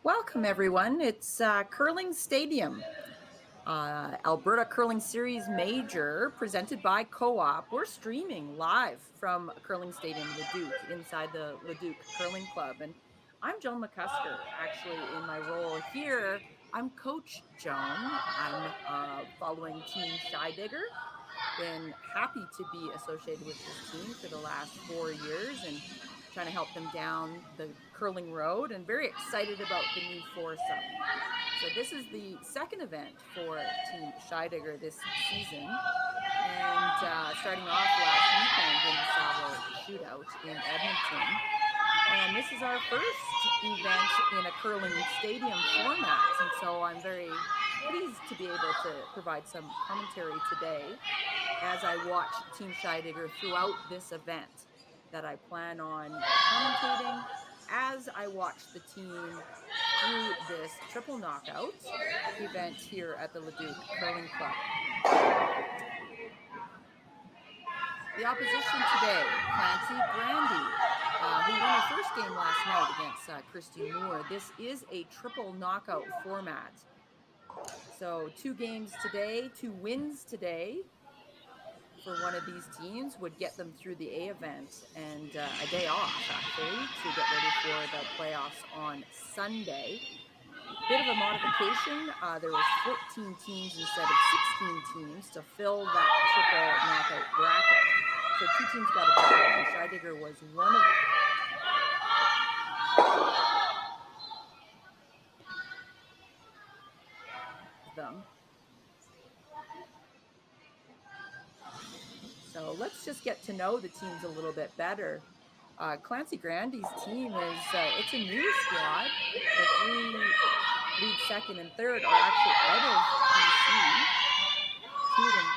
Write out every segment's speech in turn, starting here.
Welcome, everyone. It's Curling Stadium, Alberta Curling Series Major, presented by Co-op. We're streaming live from Curling Stadium, Leduc, inside the Leduc Curling Club. And I'm Joan McCusker, actually, in my role here. I'm Coach Joan. I'm following Team Scheidegger. Been happy to be associated with this team for the last 4 years and trying to help them down the curling road, and very excited about the new foursome. So this is the second event for Team Scheidegger this season, and starting off last weekend in the Savile Shootout in Edmonton. And this is our first event in a curling stadium format, and so I'm very pleased to be able to provide some commentary today as I watch Team Scheidegger throughout this event that I plan on commentating as I watch the team through this triple knockout event here at the Leduc Curling Club. The opposition today, Clancy Grandy, who won her first game last night against Christy Moore. This is a triple knockout format. So 2 games today, 2 wins today for one of these teams would get them through the A event and a day off, actually, to get ready for the playoffs on Sunday. Bit of a modification. There was 14 teams instead of 16 teams to fill that triple knockout bracket. So 2 teams got a bye, and Scheidegger was one of them. So let's just get to know the teams a little bit better. Clancy Grandy's team is, it's a new squad. The 3 lead second and third are actually out of BC. 2 of them.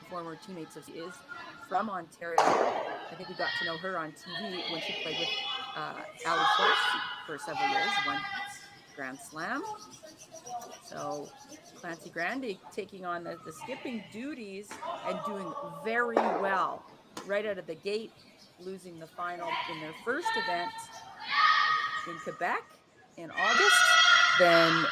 Former teammates of is from Ontario. I think we got to know her on TV when she played with Ali Force for several years, won Grand Slam. So Clancy Grandy taking on the skipping duties and doing very well right out of the gate, losing the final in their first event in Quebec in August, then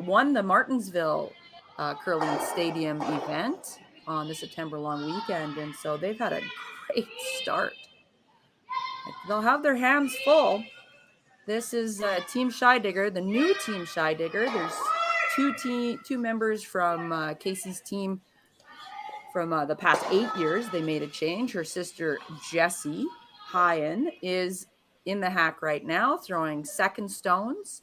won the Martinsville Curling Stadium event on the September long weekend. And so they've had a great start. They'll have their hands full. This is Team Scheidegger, the new Team Scheidegger. There's 2 members from Casey's team from the past 8 years. They made a change. Her sister, Jessie Hyen, is in the hack right now, throwing second stones.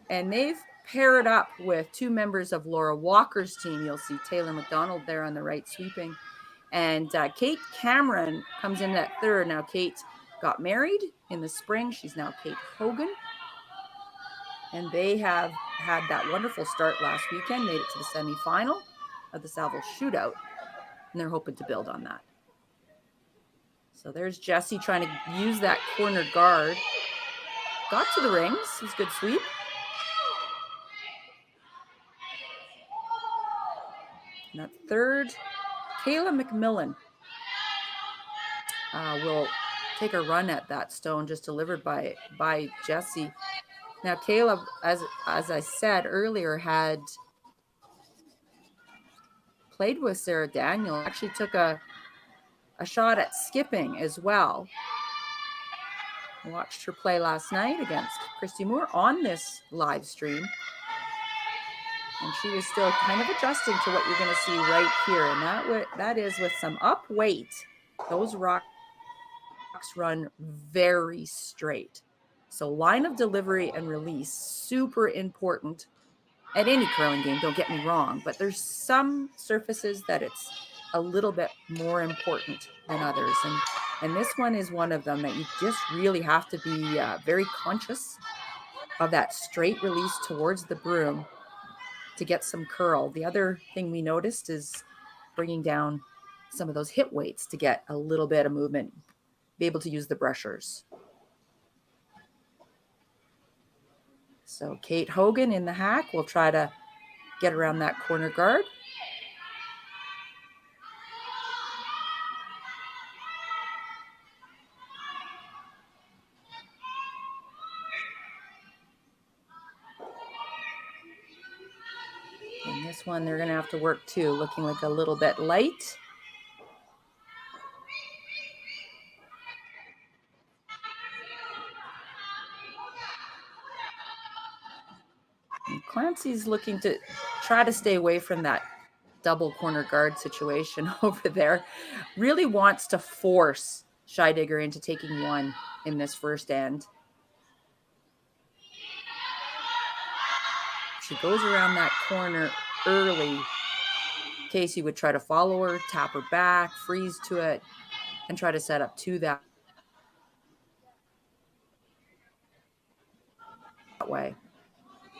And they've paired up with 2 members of Laura Walker's team. You'll see Taylor McDonald there on the right sweeping. And Kate Cameron comes in at third. Now, Kate got married in the spring. She's now Kate Hogan. And they have had that wonderful start last weekend, made it to the semifinal of the Savile Shootout. And they're hoping to build on that. So there's Jessie trying to use that corner guard. Got to the rings. It was a good sweep. And that third, Kayla McMillan will take a run at that stone just delivered by Jessie. Now, Kayla, as I said earlier, had played with Sarah Daniel, actually took a shot at skipping as well. I watched her play last night against Christy Moore on this live stream. And she was still kind of adjusting to what you're going to see right here. And that is with some up weight, those rocks run very straight. So line of delivery and release, super important at any curling game, don't get me wrong, but there's some surfaces that it's a little bit more important than others. And this one is one of them that you just really have to be very conscious of that straight release towards the broom to get some curl. The other thing we noticed is bringing down some of those hip weights to get a little bit of movement, be able to use the brushers. So Kate Hogan in the hack will try to get around that corner guard. This one they're going to have to work too, looking like a little bit light. And Clancy's looking to try to stay away from that double corner guard situation over there. Really wants to force Scheidegger into taking one in this first end. She goes around that corner early. Casey would try to follow her, tap her back, freeze to it, and try to set up to that way.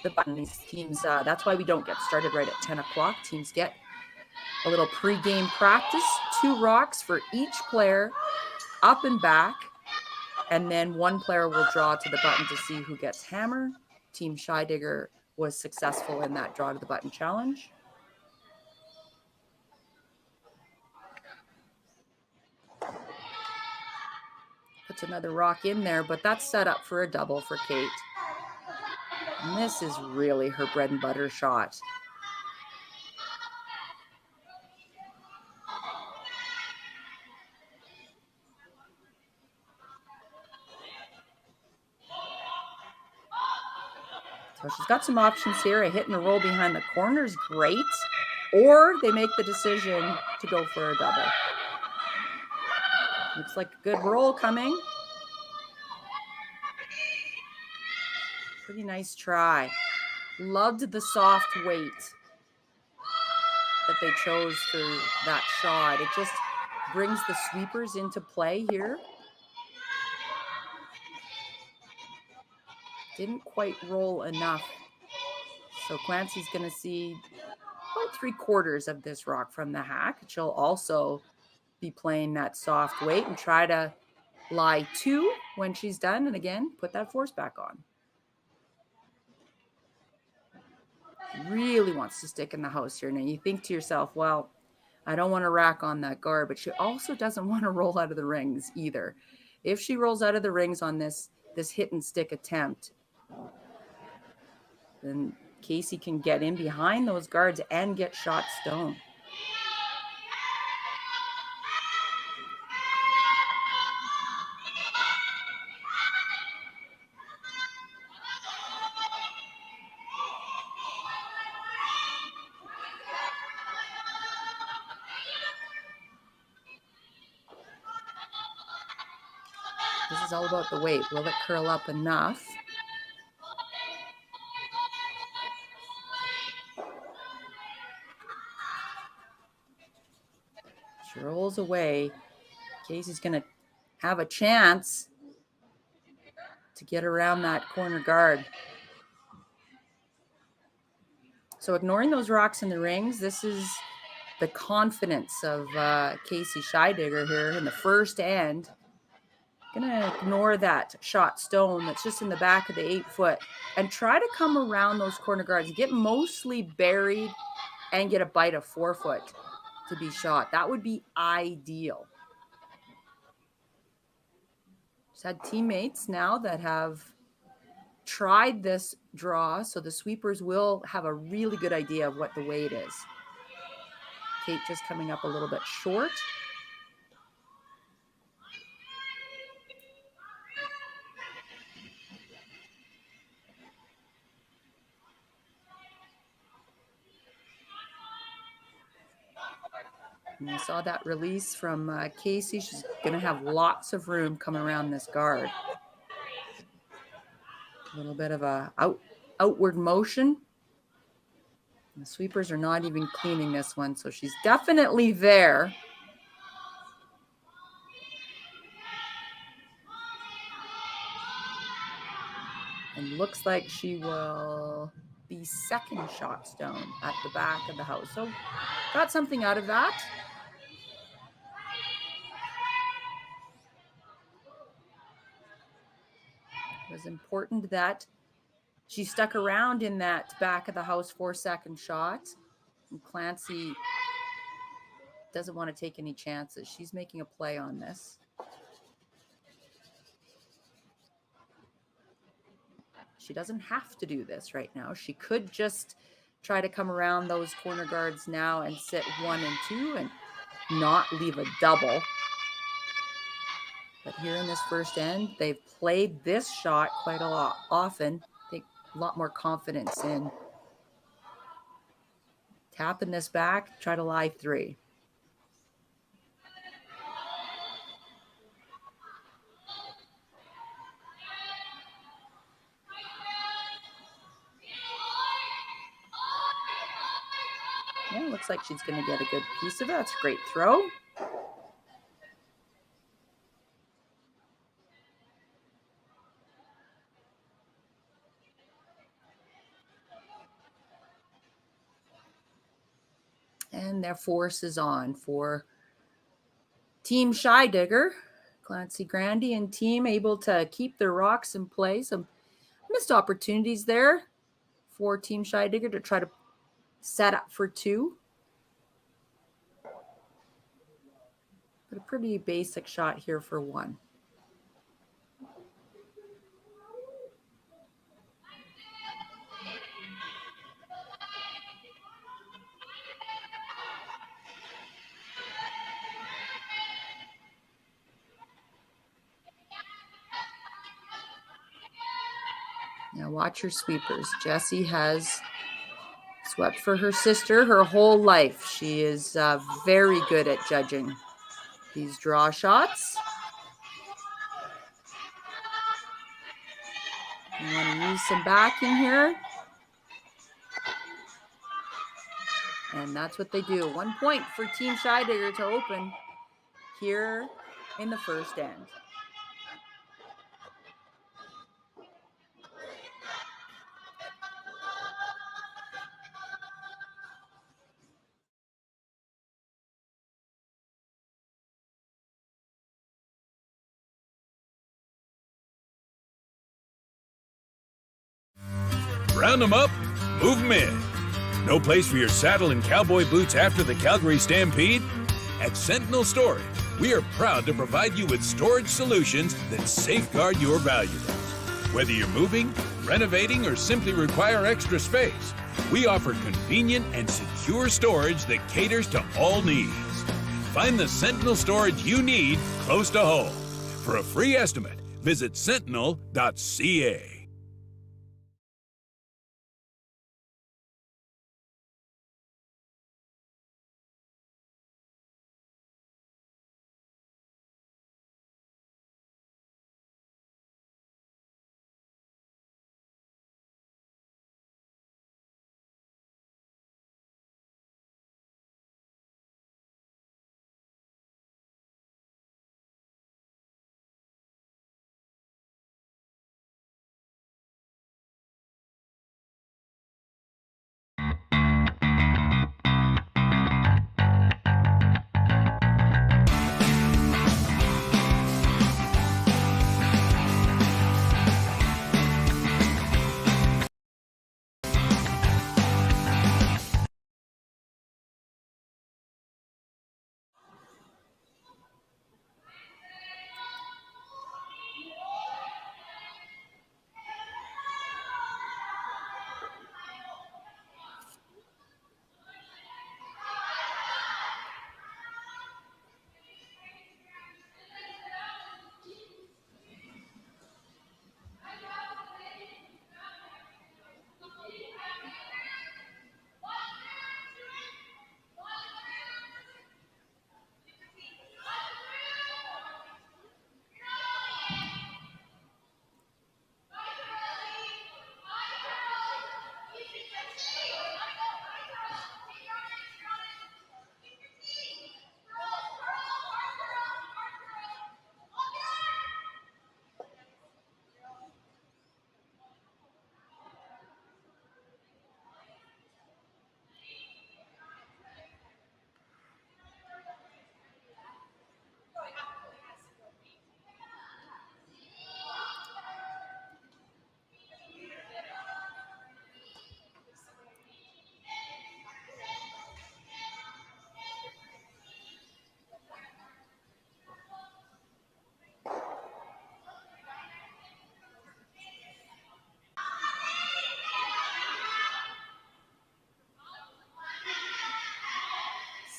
The button, these teams, that's why we don't get started right at 10 o'clock. Teams get a little pre-game practice, 2 rocks for each player, up and back, and then one player will draw to the button to see who gets hammer. Team Scheidegger was successful in that draw to the button challenge. Puts another rock in there, but that's set up for a double for Kate. And this is really her bread and butter shot. So she's got some options here. A hit and a roll behind the corner is great. Or they make the decision to go for a double. Looks like a good roll coming. Pretty nice try. Loved the soft weight that they chose for that shot. It just brings the sweepers into play here. Didn't quite roll enough. So Clancy's going to see about 3/4 of this rock from the hack. She'll also be playing that soft weight and try to lie 2 when she's done. And again, put that force back on. Really wants to stick in the house here. Now you think to yourself, well, I don't want to rack on that guard, but she also doesn't want to roll out of the rings either. If she rolls out of the rings on this hit and stick attempt, then Casey can get in behind those guards and get shot stone. This is all about the weight. Will it curl up enough? She rolls away. Casey's going to have a chance to get around that corner guard. So ignoring those rocks in the rings, this is the confidence of Casey Scheidegger here in the first end. Gonna ignore that shot stone that's just in the back of the 8-foot and try to come around those corner guards, get mostly buried and get a bite of 4-foot to be shot. That would be ideal. She's had teammates now that have tried this draw, so the sweepers will have a really good idea of what the weight is. Kate just coming up a little bit short. And you saw that release from Casey. She's going to have lots of room coming around this guard. A little bit of a outward motion. The sweepers are not even cleaning this one, so she's definitely there. And looks like she will be second shot stone at the back of the house. So got something out of that. It was important that she stuck around in that back of the house 4-second shot. And Clancy doesn't want to take any chances. She's making a play on this. She doesn't have to do this right now. She could just try to come around those corner guards now and sit 1 and 2 and not leave a double. But here in this first end, they've played this shot quite a lot often. I think a lot more confidence in tapping this back, try to lie 3. Yeah, looks like she's going to get a good piece of it. That's a great throw. And their force is on for Team Scheidegger. Clancy Grandy and team able to keep their rocks in play. Some missed opportunities there for Team Scheidegger to try to set up for 2. But a pretty basic shot here for 1. Now watch her sweepers. Jessie has swept for her sister her whole life. She is very good at judging these draw shots. You want to use some backing here. And that's what they do. 1 point for Team Scheidegger to open here in the first end. Round them up, move them in. No place for your saddle and cowboy boots after the Calgary Stampede? At Sentinel Storage, we are proud to provide you with storage solutions that safeguard your valuables. Whether you're moving, renovating, or simply require extra space, we offer convenient and secure storage that caters to all needs. Find the Sentinel storage you need close to home. For a free estimate, visit sentinel.ca.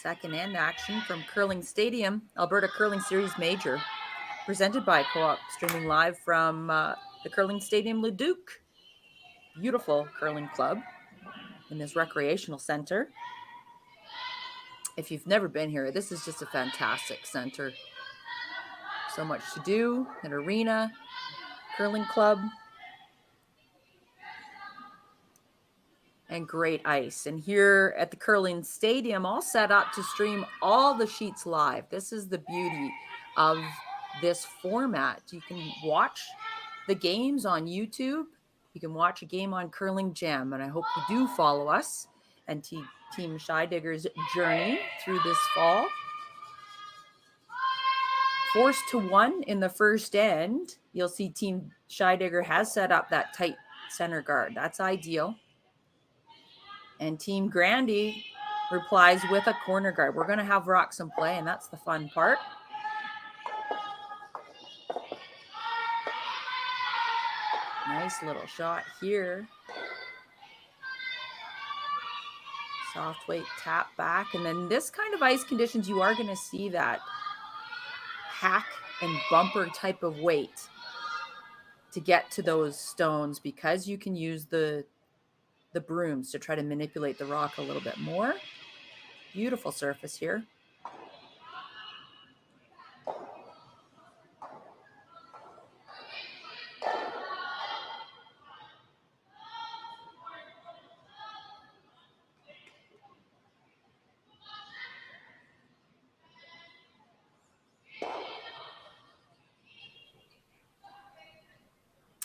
second end action from Curling Stadium, Alberta Curling Series Major, presented by Co-op, streaming live from the Curling Stadium Leduc. Beautiful curling club in this recreational center. If you've never been here, this is just a fantastic center. So much to do, an arena, curling club, and great ice. And here at the Curling Stadium, all set up to stream all the sheets live. This is the beauty of this format. You can watch the games on YouTube. You can watch a game on Curling Jam, and I hope you do follow us and Team Scheidegger's journey through this fall. 4-1 in the first end. You'll see Team Scheidegger has set up that tight center guard. That's ideal. And Team Grandy replies with a corner guard. We're going to have Roxham play, and that's the fun part. Nice little shot here. Soft weight tap back. And then this kind of ice conditions, you are going to see that hack and bumper type of weight to get to those stones, because you can use the brooms to try to manipulate the rock a little bit more. Beautiful surface here.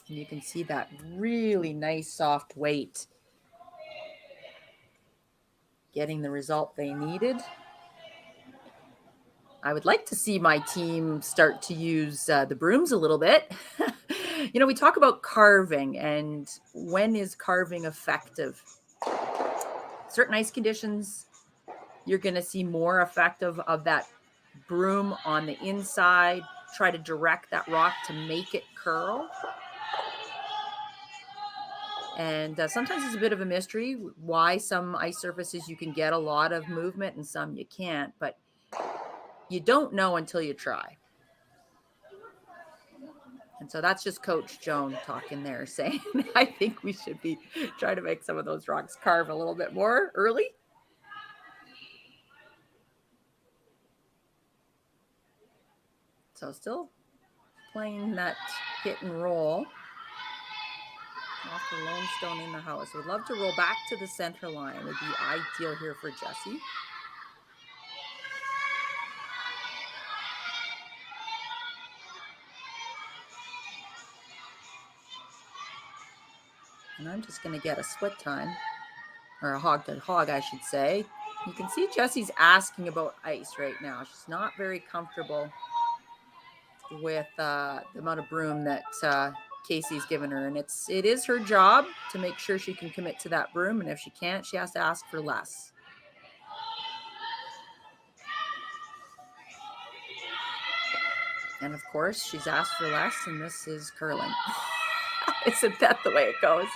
And you can see that really nice soft weight getting the result they needed. I would like to see my team start to use the brooms a little bit. You know, we talk about carving and when is carving effective. Certain ice conditions, you're going to see more effective of that broom on the inside. Try to direct that rock to make it curl. And sometimes it's a bit of a mystery why some ice surfaces you can get a lot of movement and some you can't, but you don't know until you try. And so that's just Coach Joan talking there, saying, I think we should be trying to make some of those rocks carve a little bit more early. So still playing that hit and roll. Off the lone stone in the house. Would love to roll back to the center line. Would be ideal here for Jessie. And I'm just going to get a split time, or a hog to hog, I should say. You can see Jessie's asking about ice right now. She's not very comfortable with the amount of broom that Casey's given her, and it is her job to make sure she can commit to that broom, and if she can't, she has to ask for less. And of course, she's asked for less, and this is curling. Isn't that the way it goes?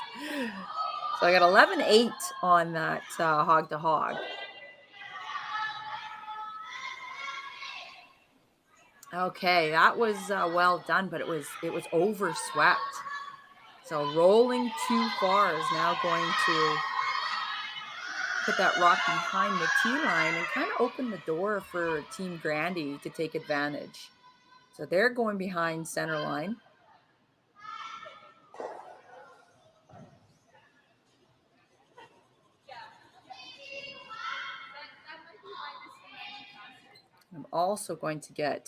So I got 11-8 on that hog to hog. Okay, that was well done, but it was overswept. So rolling too far is now going to put that rock behind the tee line and kind of open the door for Team Grandy to take advantage. So they're going behind center line. I'm also going to get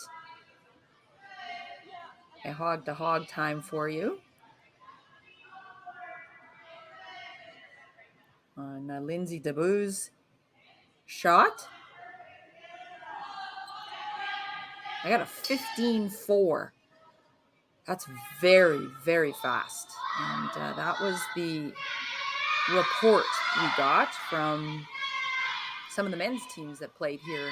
a hog to hog time for you on Lindsay Deboo's shot. I got a 15-4. That's very, very fast. And that was the report we got from some of the men's teams that played here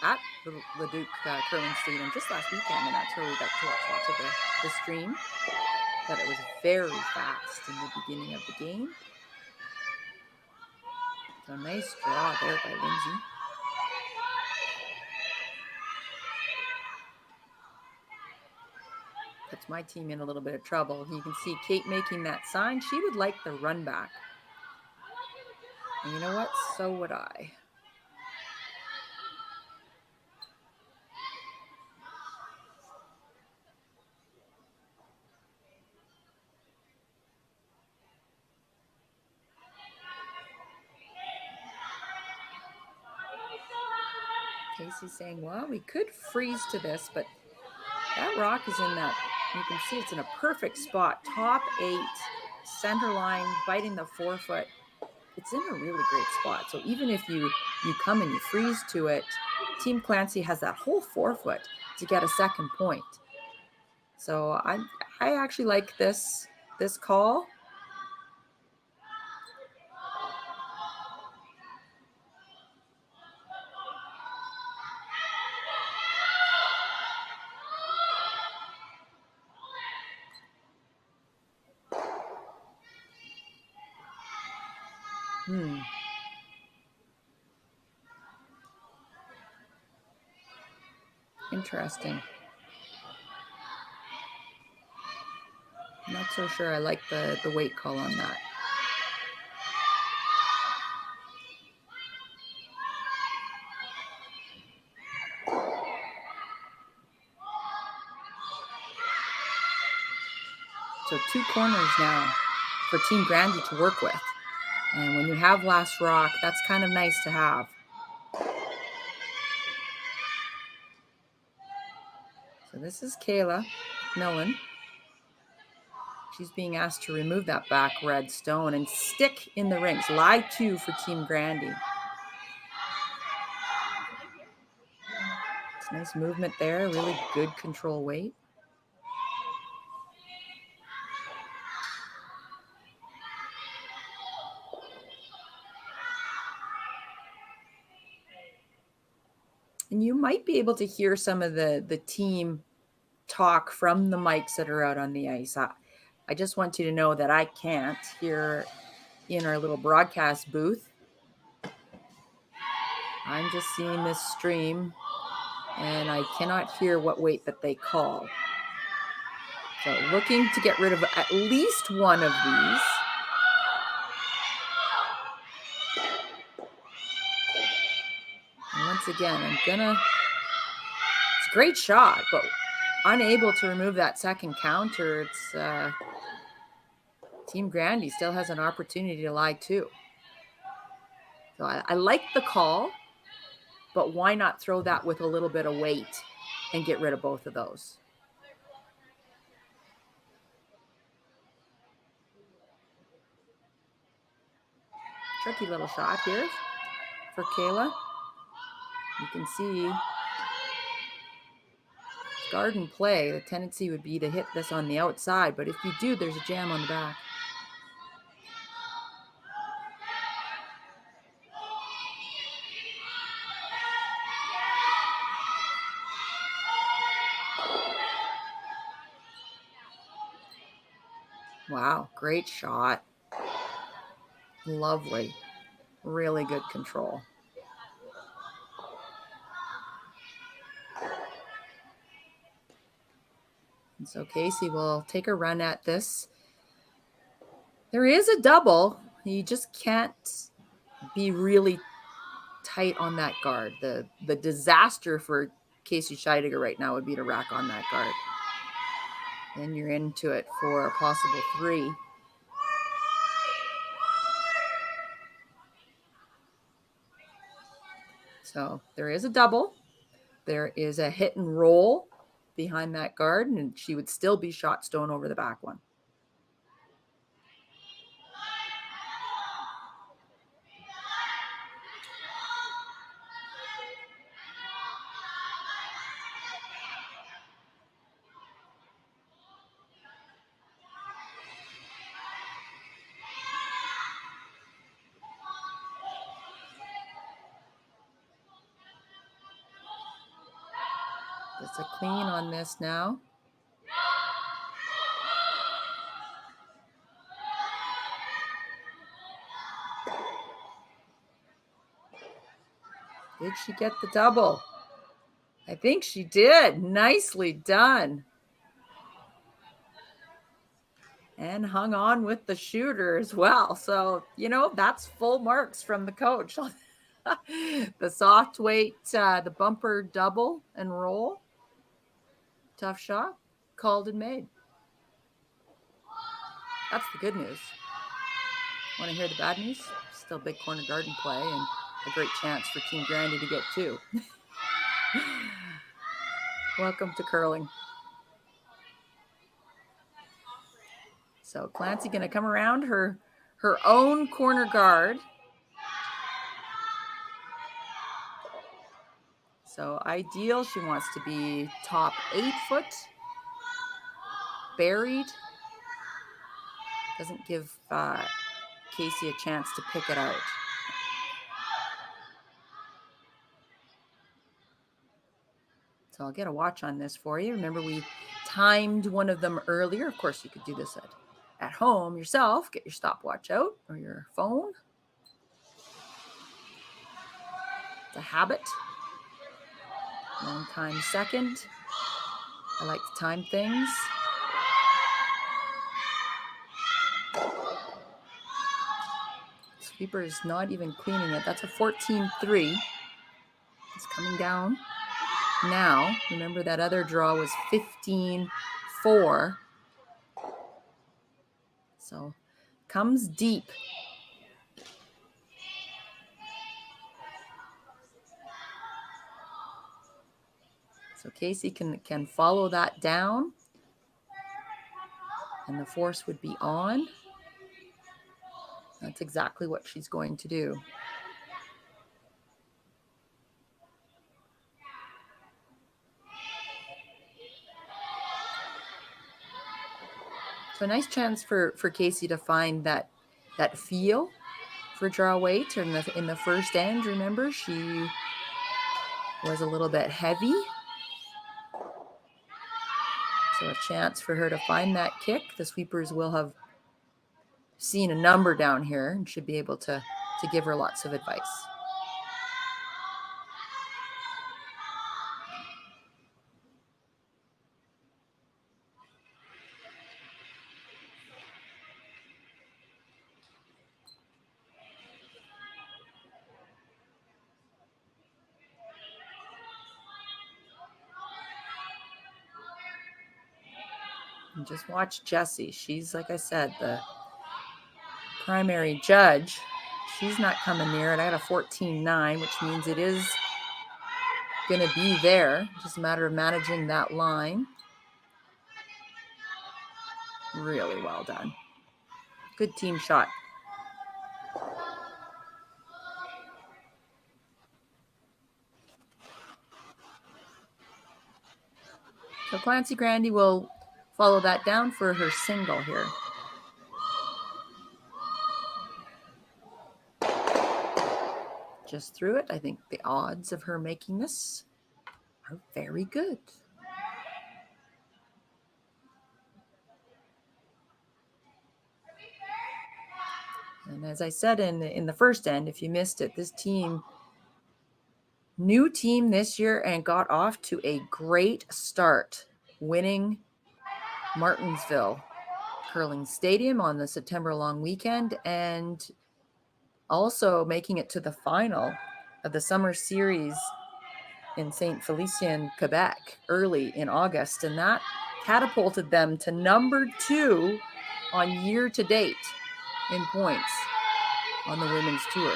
at the Leduc Curling Stadium just last weekend, and that's where we got to watch lots of the stream. But it was very fast in the beginning of the game. So nice draw there by Lindsay. puts my team in a little bit of trouble. You can see Kate making that sign. She would like the run back. And you know what? So would I. Casey's saying, well, we could freeze to this, but that rock is in that, you can see it's in a perfect spot. Top 8, center line, biting the forefoot. It's in a really great spot. So even if you come and you freeze to it, Team Clancy has that whole forefoot to get a second point. So I actually like this call. Interesting. I'm not so sure I like the weight call on that. So 2 corners now for Team Grandy to work with. And when you have last rock, that's kind of nice to have. So this is Kayla Millen. She's being asked to remove that back red stone and stick in the rings. Lie 2 for Team Grandy. It's nice movement there. Really good control weight. And you might be able to hear some of the team talk from the mics that are out on the ice. I just want you to know that I can't here in our little broadcast booth. I'm just seeing this stream and I cannot hear what weight that they call. So looking to get rid of at least one of these. And once again, it's a great shot, but unable to remove that second counter. It's Team Grandy still has an opportunity to lie 2. So I like the call, but why not throw that with a little bit of weight and get rid of both of those? Tricky little shot here for Kayla. You can see garden play. The tendency would be to hit this on the outside, but if you do, there's a jam on the back. Wow, great shot. Lovely. Really good control. And so Casey will take a run at this. There is a double. You just can't be really tight on that guard. The disaster for Casey Scheidegger right now would be to rack on that guard. Then you're into it for a possible 3. So there is a double. There is a hit and roll behind that guard, and she would still be shot stone over the back one. It's a clean on this now. Did she get the double? I think she did. Nicely done. and hung on with the shooter as well. So, that's full marks from the coach. The soft weight, the bumper double and roll. Tough shot, called and made. That's the good news. Want to hear the bad news? Still big corner garden play and a great chance for Team Grandy to get 2. Welcome to curling. So Clancy going to come around her own corner guard. So ideal, she wants to be top 8 foot, buried. Doesn't give Casey a chance to pick it out. So I'll get a watch on this for you. Remember, we timed one of them earlier. Of course, you could do this at home yourself. Get your stopwatch out or your phone. It's a habit. Long time second. I like to time things. Sweeper is not even cleaning it. That's a 14-3. It's coming down now. Remember that other draw was 15-4. So comes deep. So Casey can follow that down. And the force would be on. That's exactly what she's going to do. So a nice chance for Casey to find that feel for draw weight in the first end. Remember, she was a little bit heavy. So a chance for her to find that kick. The sweepers will have seen a number down here and should be able to give her lots of advice. And just watch Jessie. She's, like I said, the primary judge. She's not coming near it. I got a 14-9, which means it is going to be there. Just a matter of managing that line. Really well done. Good team shot. So Clancy Grandy will follow that down for her single here. Just through it. I think the odds of her making this are very good. And as I said in the first end, if you missed it, this team, new team this year and got off to a great start, winning Martinsville Curling Stadium on the September long weekend and also making it to the final of the summer series in St. Félicien, Quebec, early in August. And that catapulted them to number 2 on year to date in points on the women's tour.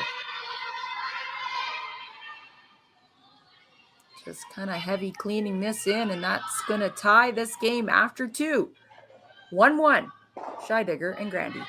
Just kind of heavy cleaning this in, and that's going to tie this game after 2. 1-1, Scheidegger and Grandy.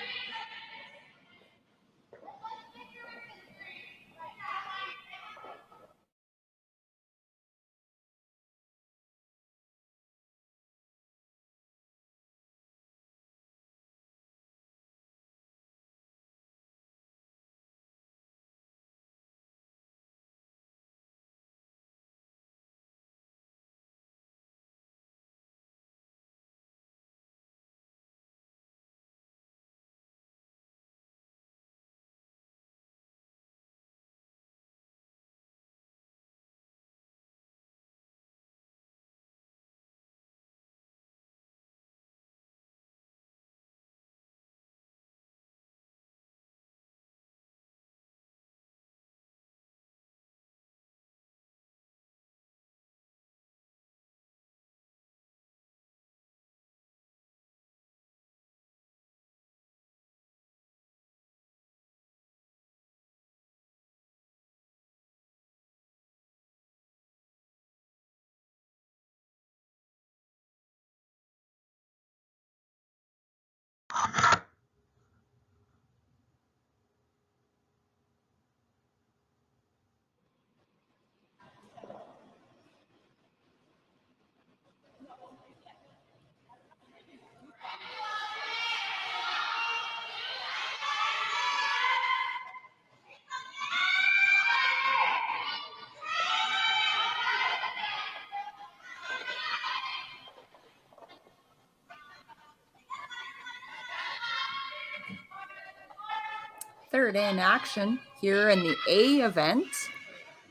third in action here in the A event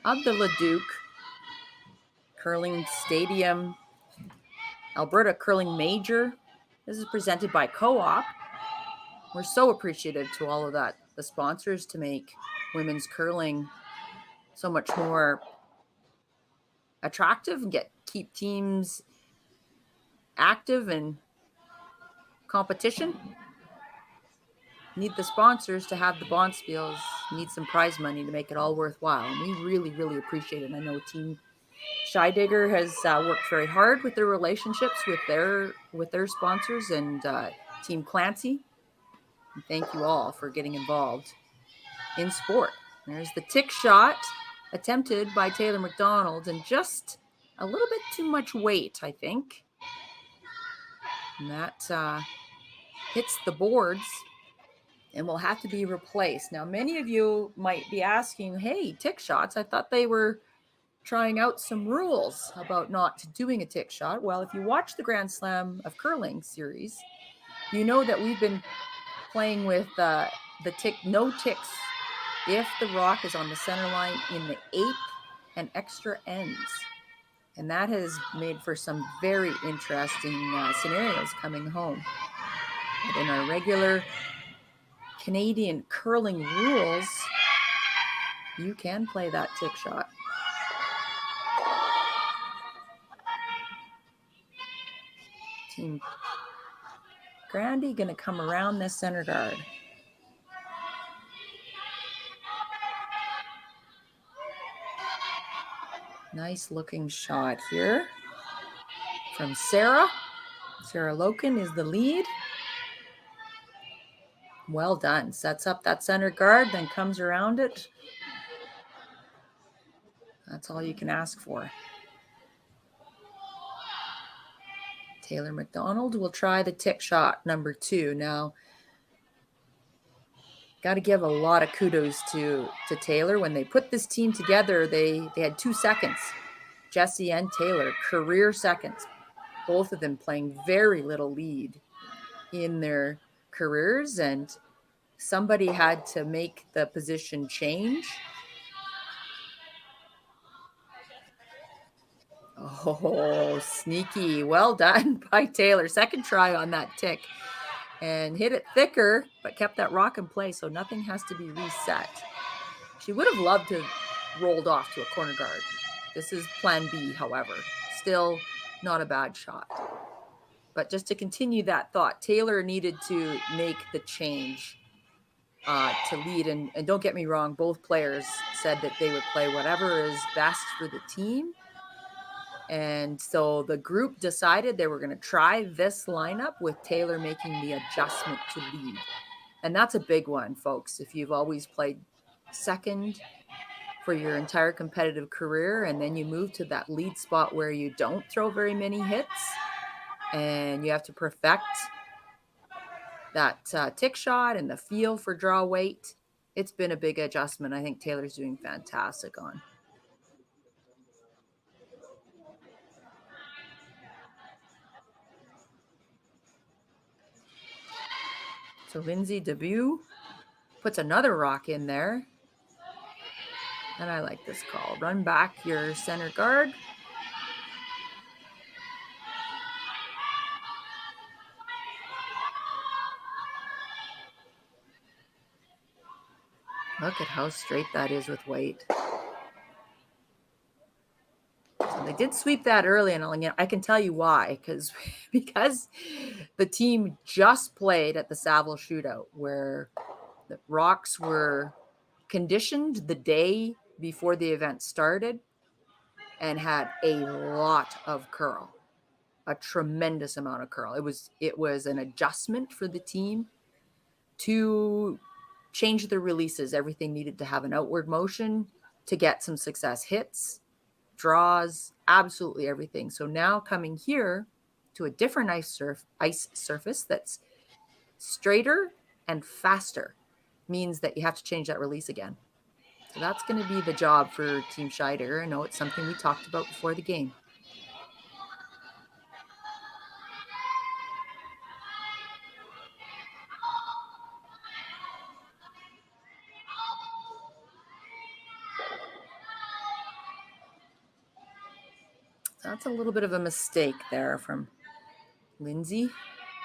of the Leduc Curling Stadium, Alberta Curling Major. This is presented by Co-op. We're so appreciative to all of that, the sponsors, to make women's curling so much more attractive and keep teams active and competition. Need the sponsors to have the bonspiels, need some prize money to make it all worthwhile. And we really, really appreciate it. I know Team Scheidegger has worked very hard with their relationships with their sponsors, and Team Clancy. And thank you all for getting involved in sport. There's the tick shot attempted by Taylor McDonald, and just a little bit too much weight, I think. And that hits the boards and will have to be replaced. Now, many of you might be asking, hey, tick shots, I thought they were trying out some rules about not doing a tick shot. Well, if you watch the Grand Slam of Curling series, you know that we've been playing with the tick, no ticks, if the rock is on the center line in the 8th and extra ends. And that has made for some very interesting scenarios coming home. But in our regular Canadian curling rules, you can play that tick shot. Team Grandy going to come around this center guard. Nice looking shot here from Sarah. Sarah Loken is the lead. Well done. Sets up that center guard, then comes around it. That's all you can ask for. Taylor McDonald will try the tick shot number 2. Now, got to give a lot of kudos to Taylor. When they put this team together, they had 2 seconds. Jesse and Taylor, career seconds. Both of them playing very little lead in their careers, and somebody had to make the position change. Oh, sneaky. Well done by Taylor. Second try on that tick. And hit it thicker, but kept that rock in play, so nothing has to be reset. She would have loved to have rolled off to a corner guard. This is plan B, however. Still not a bad shot. But just to continue that thought, Taylor needed to make the change to lead. And don't get me wrong, both players said that they would play whatever is best for the team. And so the group decided they were going to try this lineup with Taylor making the adjustment to lead. And that's a big one, folks. If you've always played second for your entire competitive career, and then you move to that lead spot where you don't throw very many hits, and you have to perfect that tick shot and the feel for draw weight, it's been a big adjustment. I think Taylor's doing fantastic on. So Lindsay Debut puts another rock in there. And I like this call. Run back your center guard. Look at how straight that is with weight. So they did sweep that early, and I can tell you why. Because the team just played at the Saville Shootout, where the rocks were conditioned the day before the event started and had a lot of curl, a tremendous amount of curl. It was an adjustment for the team to change the releases. Everything needed to have an outward motion to get some success. Hits, draws, absolutely everything. So now coming here to a different ice surface that's straighter and faster means that you have to change that release again. So that's going to be the job for Team Scheidegger. I know it's something we talked about before the game. That's a little bit of a mistake there from Lindsay,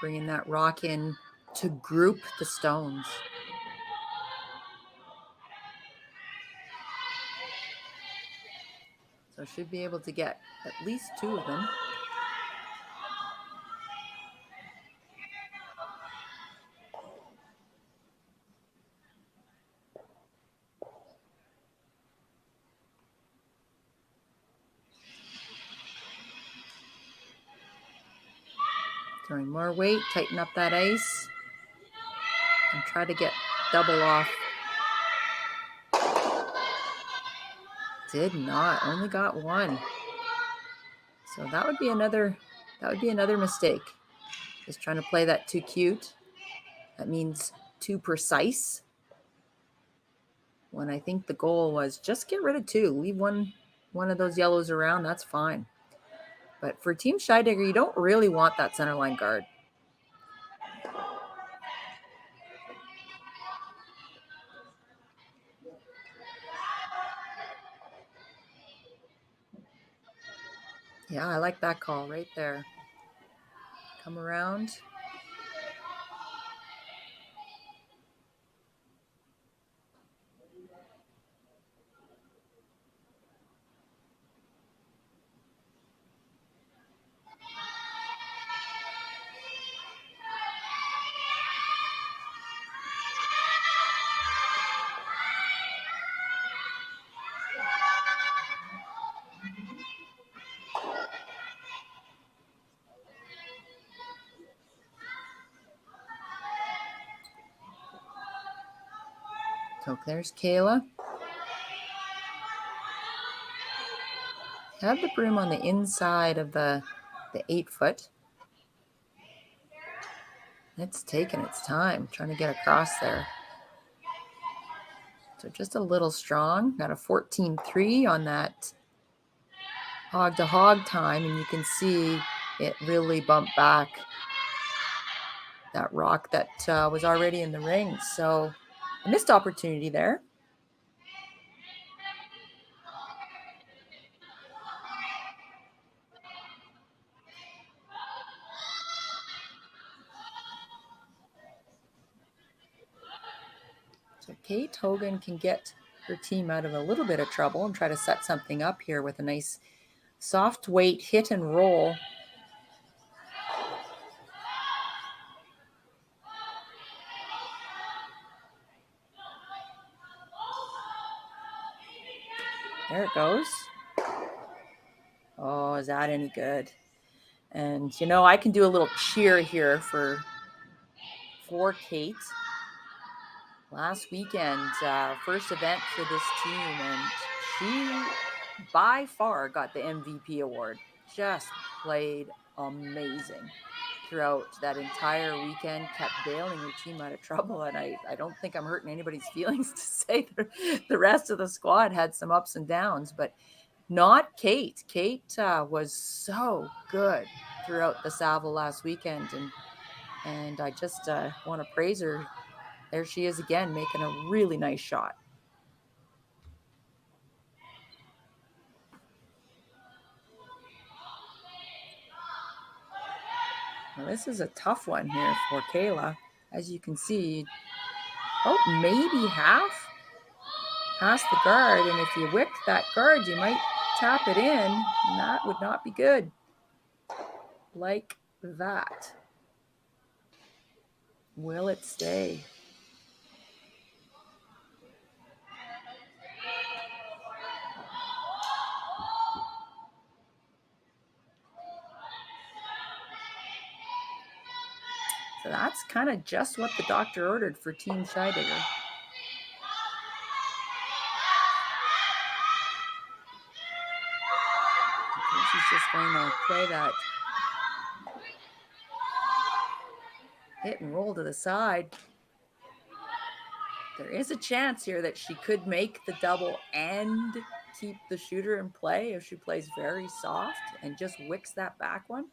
bringing that rock in to group the stones. So should be able to get at least 2 of them. Throwing more weight, tighten up that ice, and try to get double off. Did not, only got 1. So that would be another mistake. Just trying to play that too cute. That means too precise. When I think the goal was just get rid of 2, leave one of those yellows around, that's fine. But for Team Scheidegger, you don't really want that centerline guard. Yeah, I like that call right there. Come around. So there's Kayla. Have the broom on the inside of the 8-foot. It's taking its time trying to get across there. So just a little strong. Got a 14-3 on that hog to hog time, and you can see it really bumped back that rock that was already in the ring. So a missed opportunity there. So Kate Hogan can get her team out of a little bit of trouble and try to set something up here with a nice soft weight hit and roll. There it goes. Oh, is that any good? And, you know, I can do a little cheer here for Kate. Last weekend, first event for this team, and she by far got the MVP award. Just played amazing throughout that entire weekend, kept bailing her team out of trouble, and I don't think I'm hurting anybody's feelings to say that the rest of the squad had some ups and downs, but not Kate. Kate was so good throughout the Saville last weekend, and I just want to praise her. There she is again, making a really nice shot. Well, this is a tough one here for Kayla. As you can see, maybe half past the guard. And if you wick that guard, you might tap it in, and that would not be good. Like that. Will it stay? So that's kind of just what the doctor ordered for Team Scheidegger. She's just going to play that hit and roll to the side. There is a chance here that she could make the double and keep the shooter in play if she plays very soft and just wicks that back one.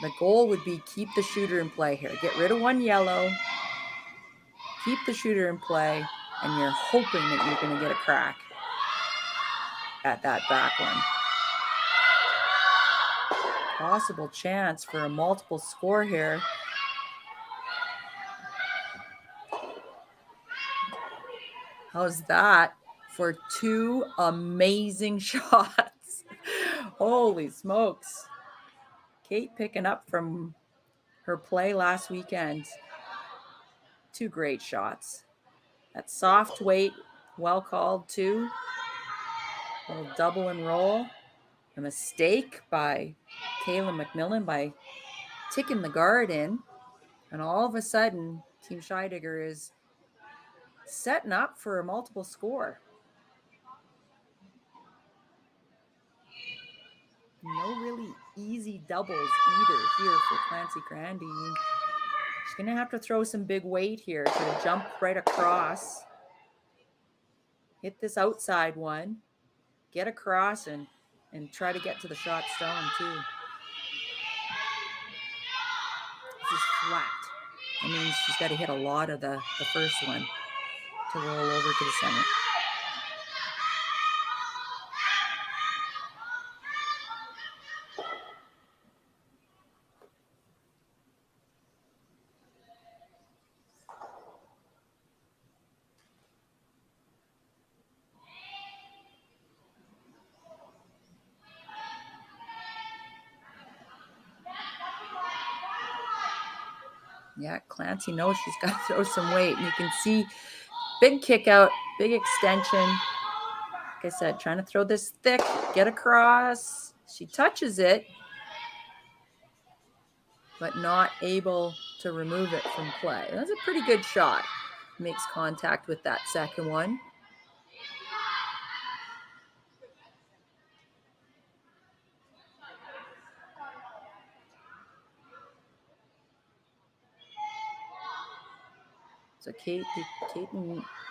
The goal would be keep the shooter in play here. Get rid of 1 yellow, keep the shooter in play, and you're hoping that you're going to get a crack. at that back one. Possible chance for a multiple score here. How's that for 2 amazing shots? Holy smokes. Kate picking up from her play last weekend. 2 great shots. That soft weight, well called too. A little double and roll. A mistake by Kayla McMillan by ticking the guard in. And all of a sudden, Team Scheidegger is setting up for a multiple score. No really easy doubles either here for Clancy Grandy. She's going to have to throw some big weight here to jump right across. Hit this outside one. Get across and try to get to the shot stone too. This is flat. That means she's got to hit a lot of the first one to roll over to the center. Yeah, Clancy knows she's got to throw some weight. And you can see big kick out, big extension. Like I said, trying to throw this thick, get across. She touches it, but not able to remove it from play. That's a pretty good shot. Makes contact with that second one. So Kate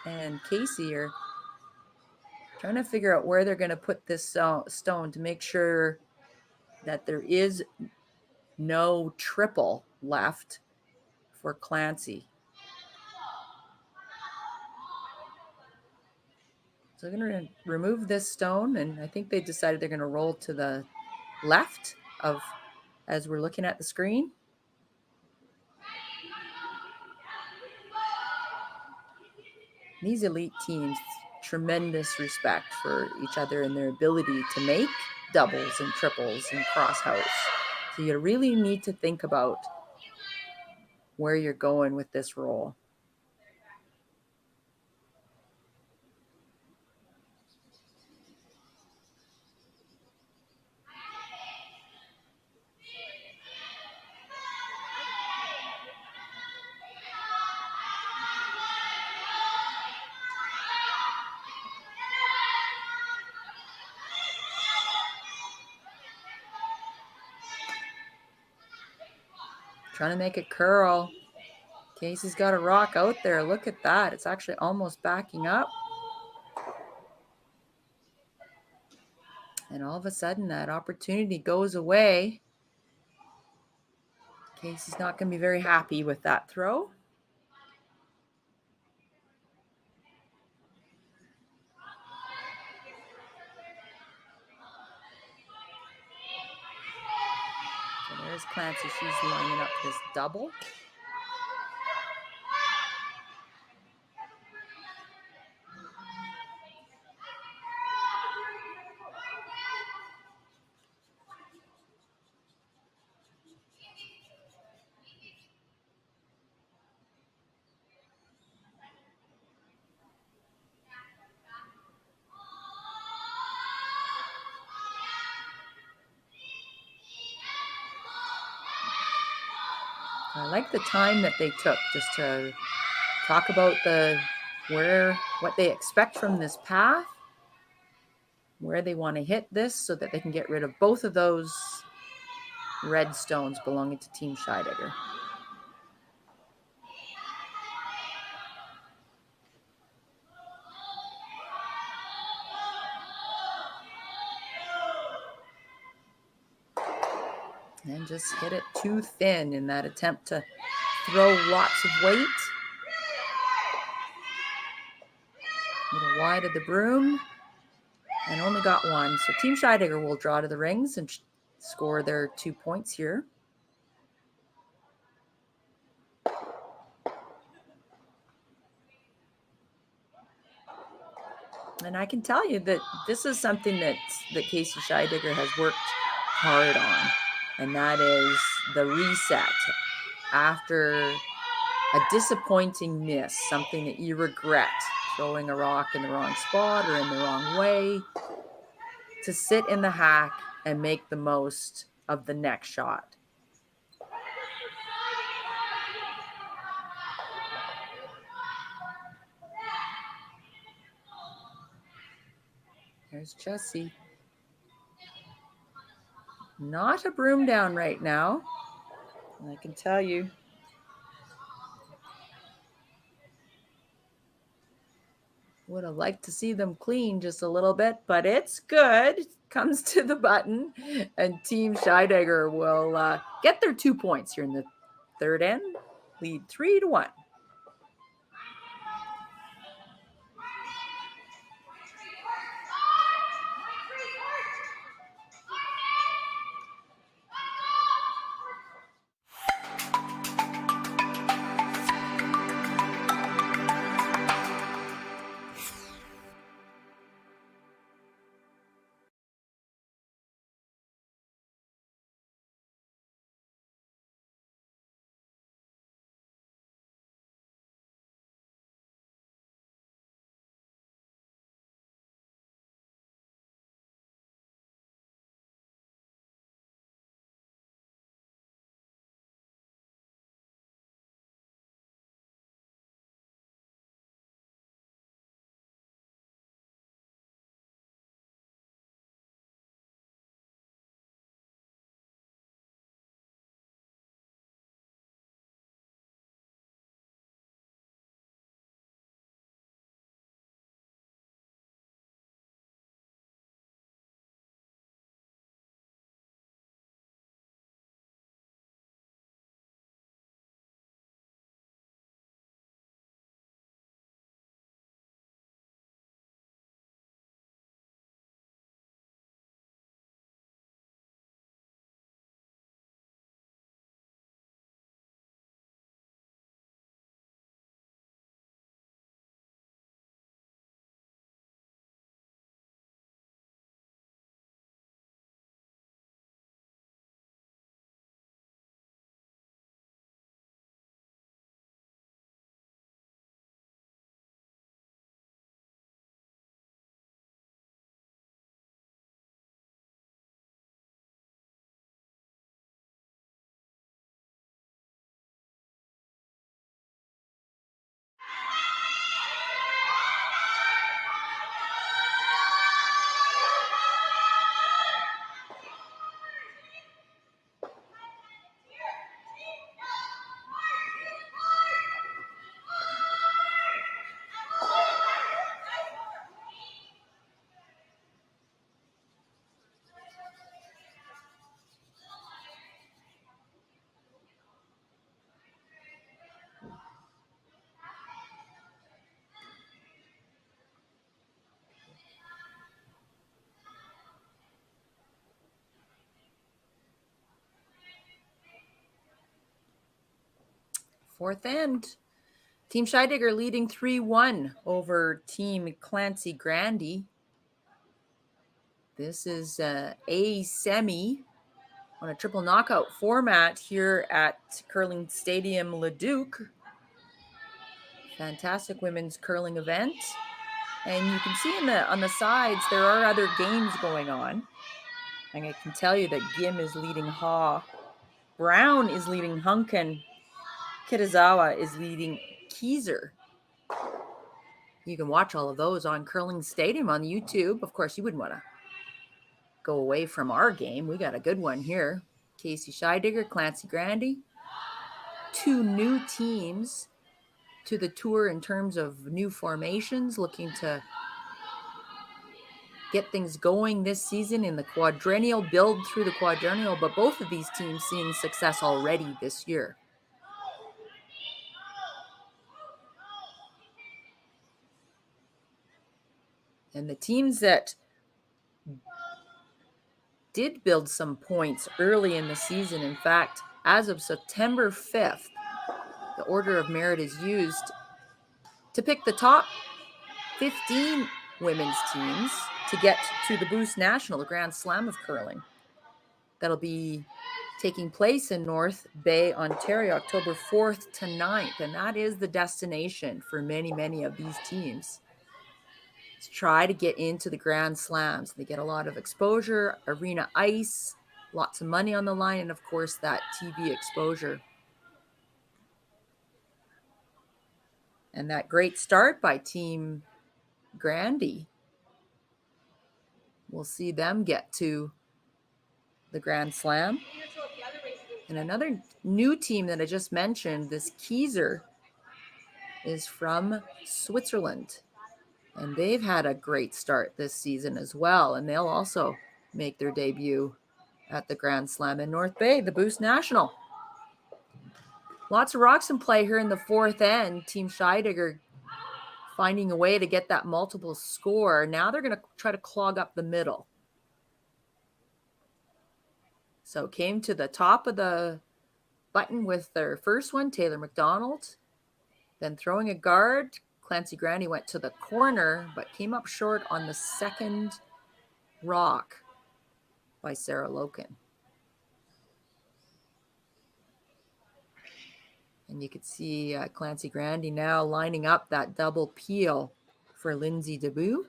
and Casey are trying to figure out where they're going to put this stone to make sure that there is no triple left for Clancy. So they're going to remove this stone, and I think they decided they're going to roll to the left of as we're looking at the screen. These elite teams, tremendous respect for each other and their ability to make doubles and triples and cross house. So you really need to think about where you're going with this roll. Trying to make it curl. Casey's got a rock out there. Look at that. It's actually almost backing up. And all of a sudden, that opportunity goes away. Casey's not going to be very happy with that throw. So there's Clancy. She's lining up this double. I like the time that they took just to talk about what they expect from this path, where they want to hit this so that they can get rid of both of those red stones belonging to Team Scheidegger. And just hit it too thin in that attempt to throw lots of weight. A little wide of the broom. and only got one. So Team Scheidegger will draw to the rings and score their 2 points here. And I can tell you that this is something that Casey Scheidegger has worked hard on, and that is the reset after a disappointing miss, something that you regret, throwing a rock in the wrong spot or in the wrong way, to sit in the hack and make the most of the next shot. There's Jesse. Not a broom down right now, I can tell you. Would have liked to see them clean just a little bit, but it's good. Comes to the button, and Team Scheidegger will get their 2 points here in the third end. Lead 3-1. Fourth end. Team Scheidegger leading 3-1 over Team Clancy Grandy. This is a semi on a triple knockout format here at Curling Stadium Leduc. Fantastic women's curling event. And you can see on the sides, there are other games going on. And I can tell you that Gim is leading Ha. Brown is leading Hunkin. Kitazawa is leading Keyser. You can watch all of those on Curling Stadium on YouTube. Of course, you wouldn't want to go away from our game. We got a good one here. Casey Scheidegger, Clancy Grandy. 2 new teams to the tour in terms of new formations, looking to get things going this season in the quadrennial, build through the quadrennial, but both of these teams seeing success already this year. And the teams that did build some points early in the season. In fact, as of September 5th, the Order of Merit is used to pick the top 15 women's teams to get to the Boost National, the Grand Slam of curling. That'll be taking place in North Bay, Ontario, October 4th to 9th. And that is the destination for many, many of these teams to try to get into the Grand Slams. They get a lot of exposure, arena ice, lots of money on the line, and of course that TV exposure. And that great start by Team Grandy, we'll see them get to the Grand Slam. And another new team that I just mentioned, this Kieser, is from Switzerland. And they've had a great start this season as well. And they'll also make their debut at the Grand Slam in North Bay, the Boost National. Lots of rocks in play here in the fourth end. Team Scheidegger finding a way to get that multiple score. Now they're going to try to clog up the middle. So came to the top of the button with their first one, Taylor McDonald. Then throwing a guard, Clancy Grandy went to the corner, but came up short on the second rock by Sarah Loken. And you could see Clancy Grandy now lining up that double peel for Lindsay Debut.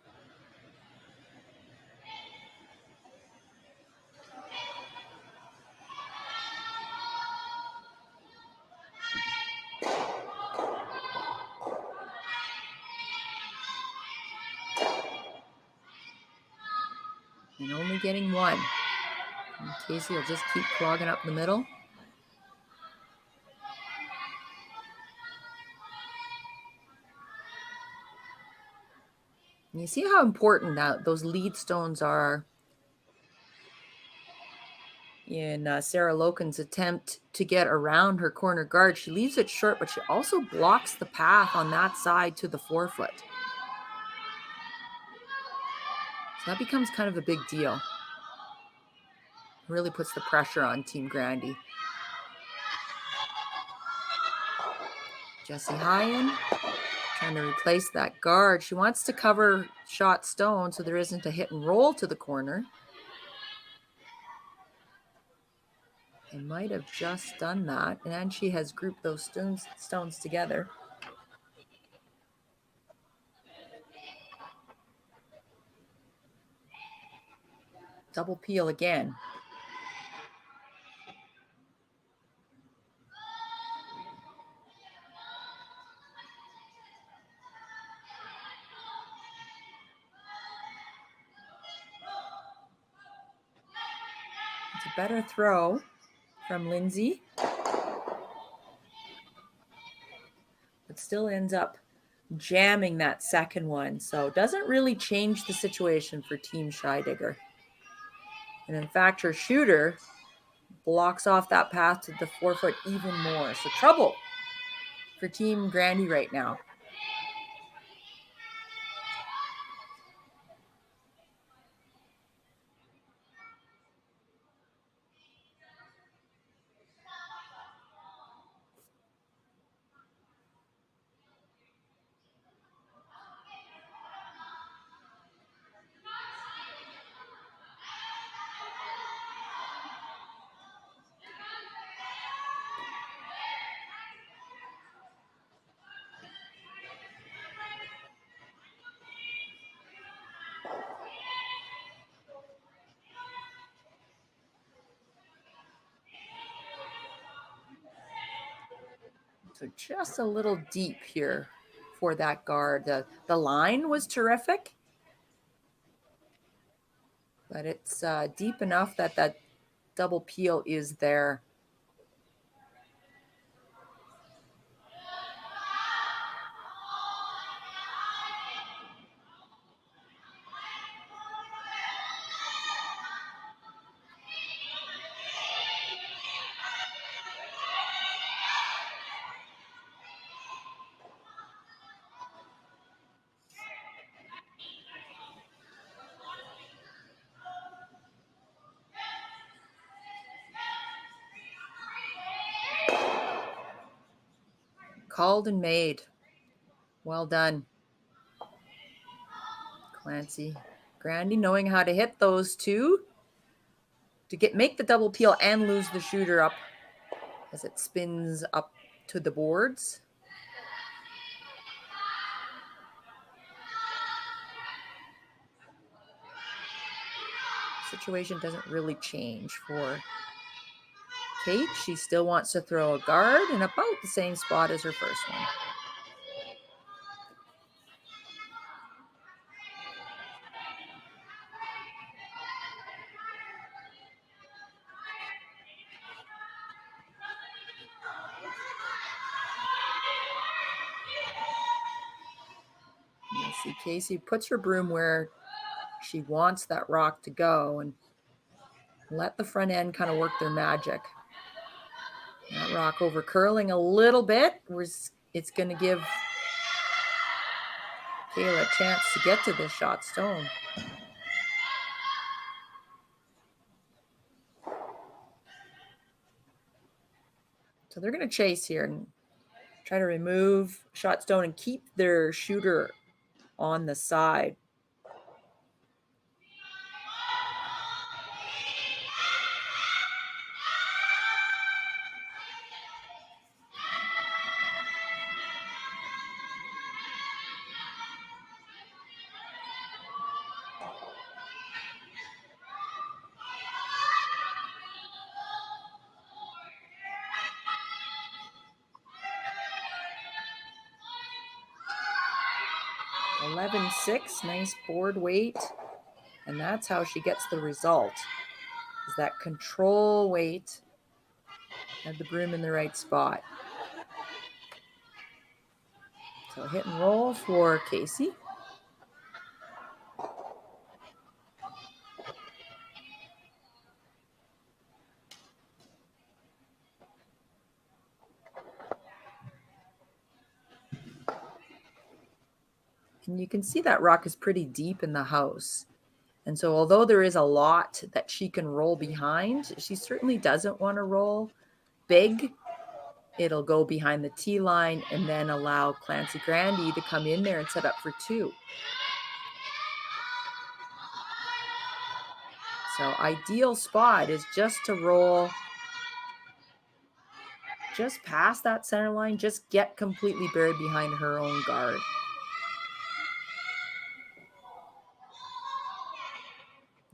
And only getting one. And Casey will just keep clogging up the middle. And you see how important that those lead stones are in Sarah Loken's attempt to get around her corner guard. She leaves it short, but she also blocks the path on that side to the forefoot. So that becomes kind of a big deal. Really puts the pressure on Team Grandy. Jessie Hyen trying to replace that guard. She wants to cover shot stone so there isn't a hit and roll to the corner. And might have just done that. And she has grouped those stones together. Double peel again. It's a better throw from Lindsay. But still ends up jamming that second one. So doesn't really change the situation for Team Scheidegger. And in fact, her shooter blocks off that path to the forefoot even more. So trouble for Team Grandy right now. So just a little deep here for that guard. The line was terrific, but it's deep enough that that double peel is there. called and made. Well done. Clancy Grandy knowing how to hit those two to make the double peel and lose the shooter up as it spins up to the boards. Situation doesn't really change for Kate. She still wants to throw a guard in about the same spot as her first one. You see Casey puts her broom where she wants that rock to go and let the front end kind of work their magic. That rock over curling a little bit. It's going to give Kayla a chance to get to this shot stone. So they're going to chase here and try to remove shot stone and keep their shooter on the side. (11-6), nice board weight. And that's how she gets the result, is that control weight. Had the broom in the right spot. So hit and roll for Casey. And you can see that rock is pretty deep in the house. And so although there is a lot that she can roll behind, she certainly doesn't want to roll big. It'll go behind the tee line and then allow Clancy Grandy to come in there and set up for two. So ideal spot is just to roll just past that center line, just get completely buried behind her own guard.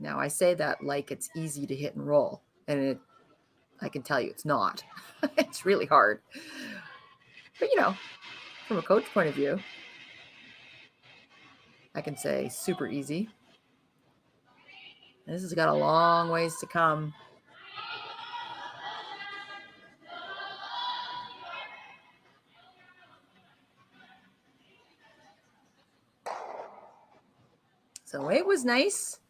Now, I say that like it's easy to hit and roll, and I can tell you it's not. It's really hard. But, from a coach point of view, I can say super easy. This has got a long ways to come. So it was nice.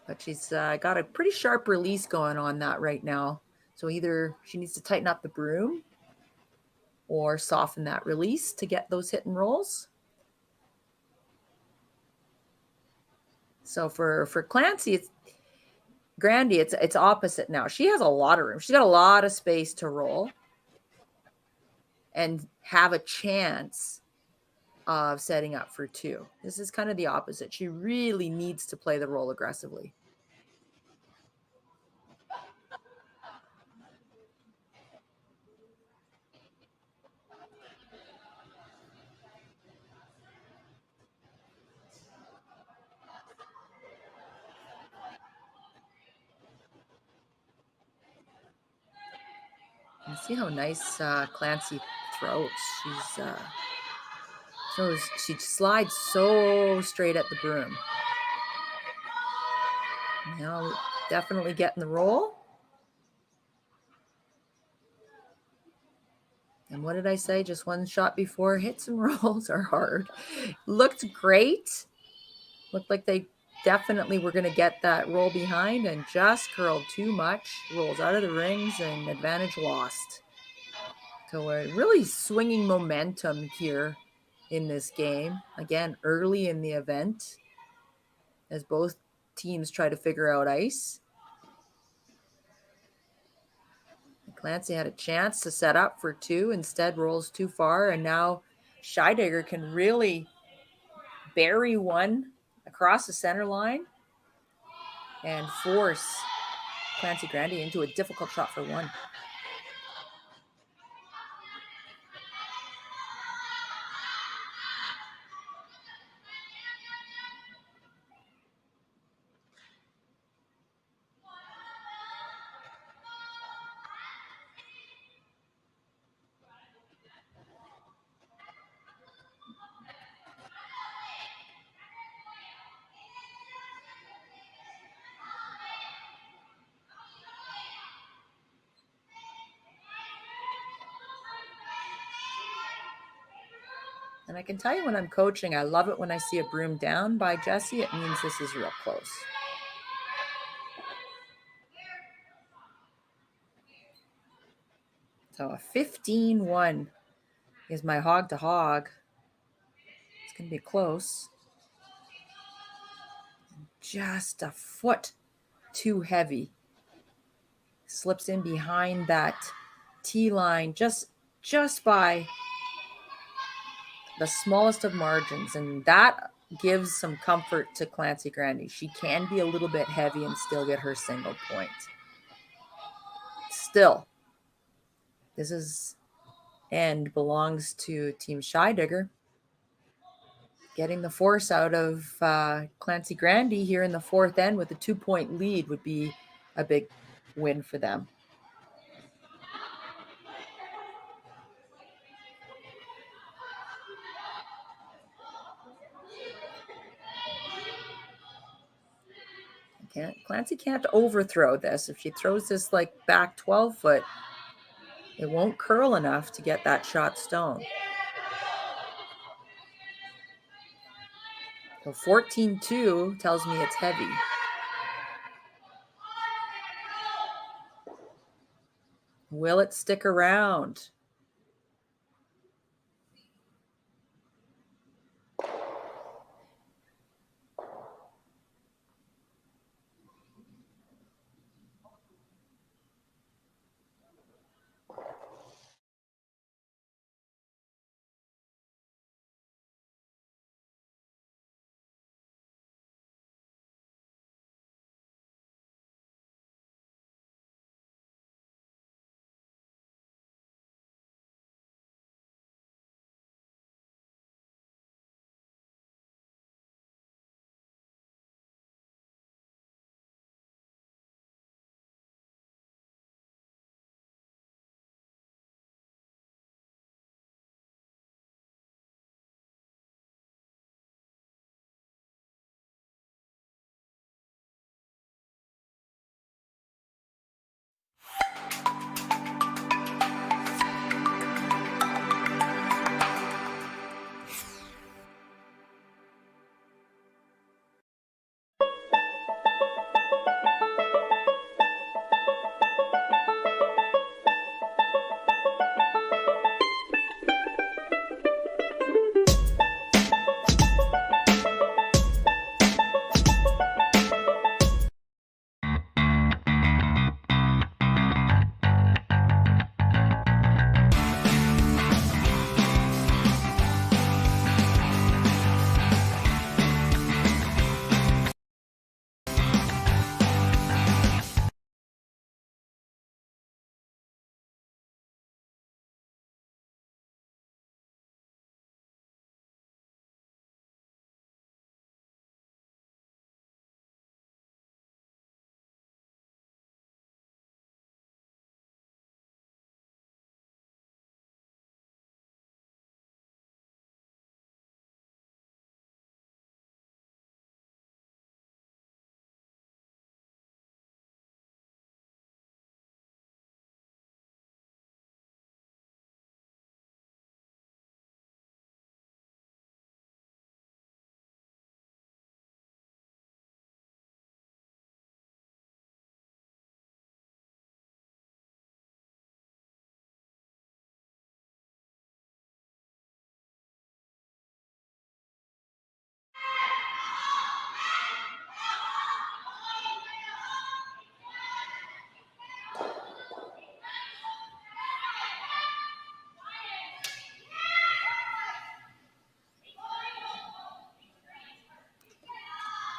But she's got a pretty sharp release going on that right now. So either she needs to tighten up the broom or soften that release to get those hit and rolls. So for Clancy Grandy, it's opposite now. She has a lot of room. She's got a lot of space to roll and have a chance of setting up for two. This is kind of the opposite. She really needs to play the roll aggressively. You see how nice Clancy throws. She slides so straight at the broom. Now definitely getting the roll. And what did I say? Just one shot before. Hits and rolls are hard. Looked great. Looked like they definitely were going to get that roll behind and just curled too much. Rolls out of the rings and advantage lost. So we're really swinging momentum here in this game. Again, early in the event as both teams try to figure out ice. Clancy had a chance to set up for 2, instead rolls too far, and now Scheidegger can really bury one across the center line and force Clancy Grandy into a difficult shot for 1. And I can tell you when I'm coaching, I love it when I see a broom down by Jesse. It means this is real close. So a 15-1 is my hog to hog. It's going to be close. Just a foot too heavy. Slips in behind that tee line just by the smallest of margins, and that gives some comfort to Clancy Grandy. She can be a little bit heavy and still get her single point. Still, this is end belongs to Team Scheidegger. Getting the force out of Clancy Grandy here in the 4th end with a 2-point lead would be a big win for them. Clancy can't overthrow this. If she throws this like back 12 foot, it won't curl enough to get that shot stone. So 14-2 tells me it's heavy. Will it stick around?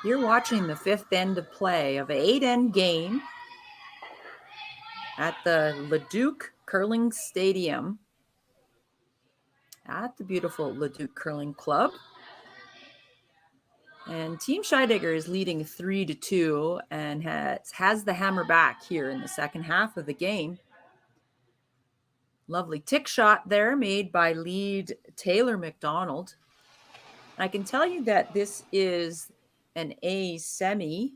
You're watching the fifth end of play of an 8-end game at the Leduc Curling Stadium at the beautiful Leduc Curling Club. And Team Scheidegger is leading 3-2 and has the hammer back here in the second half of the game. Lovely tick shot there made by lead Taylor McDonald. I can tell you that this is an A semi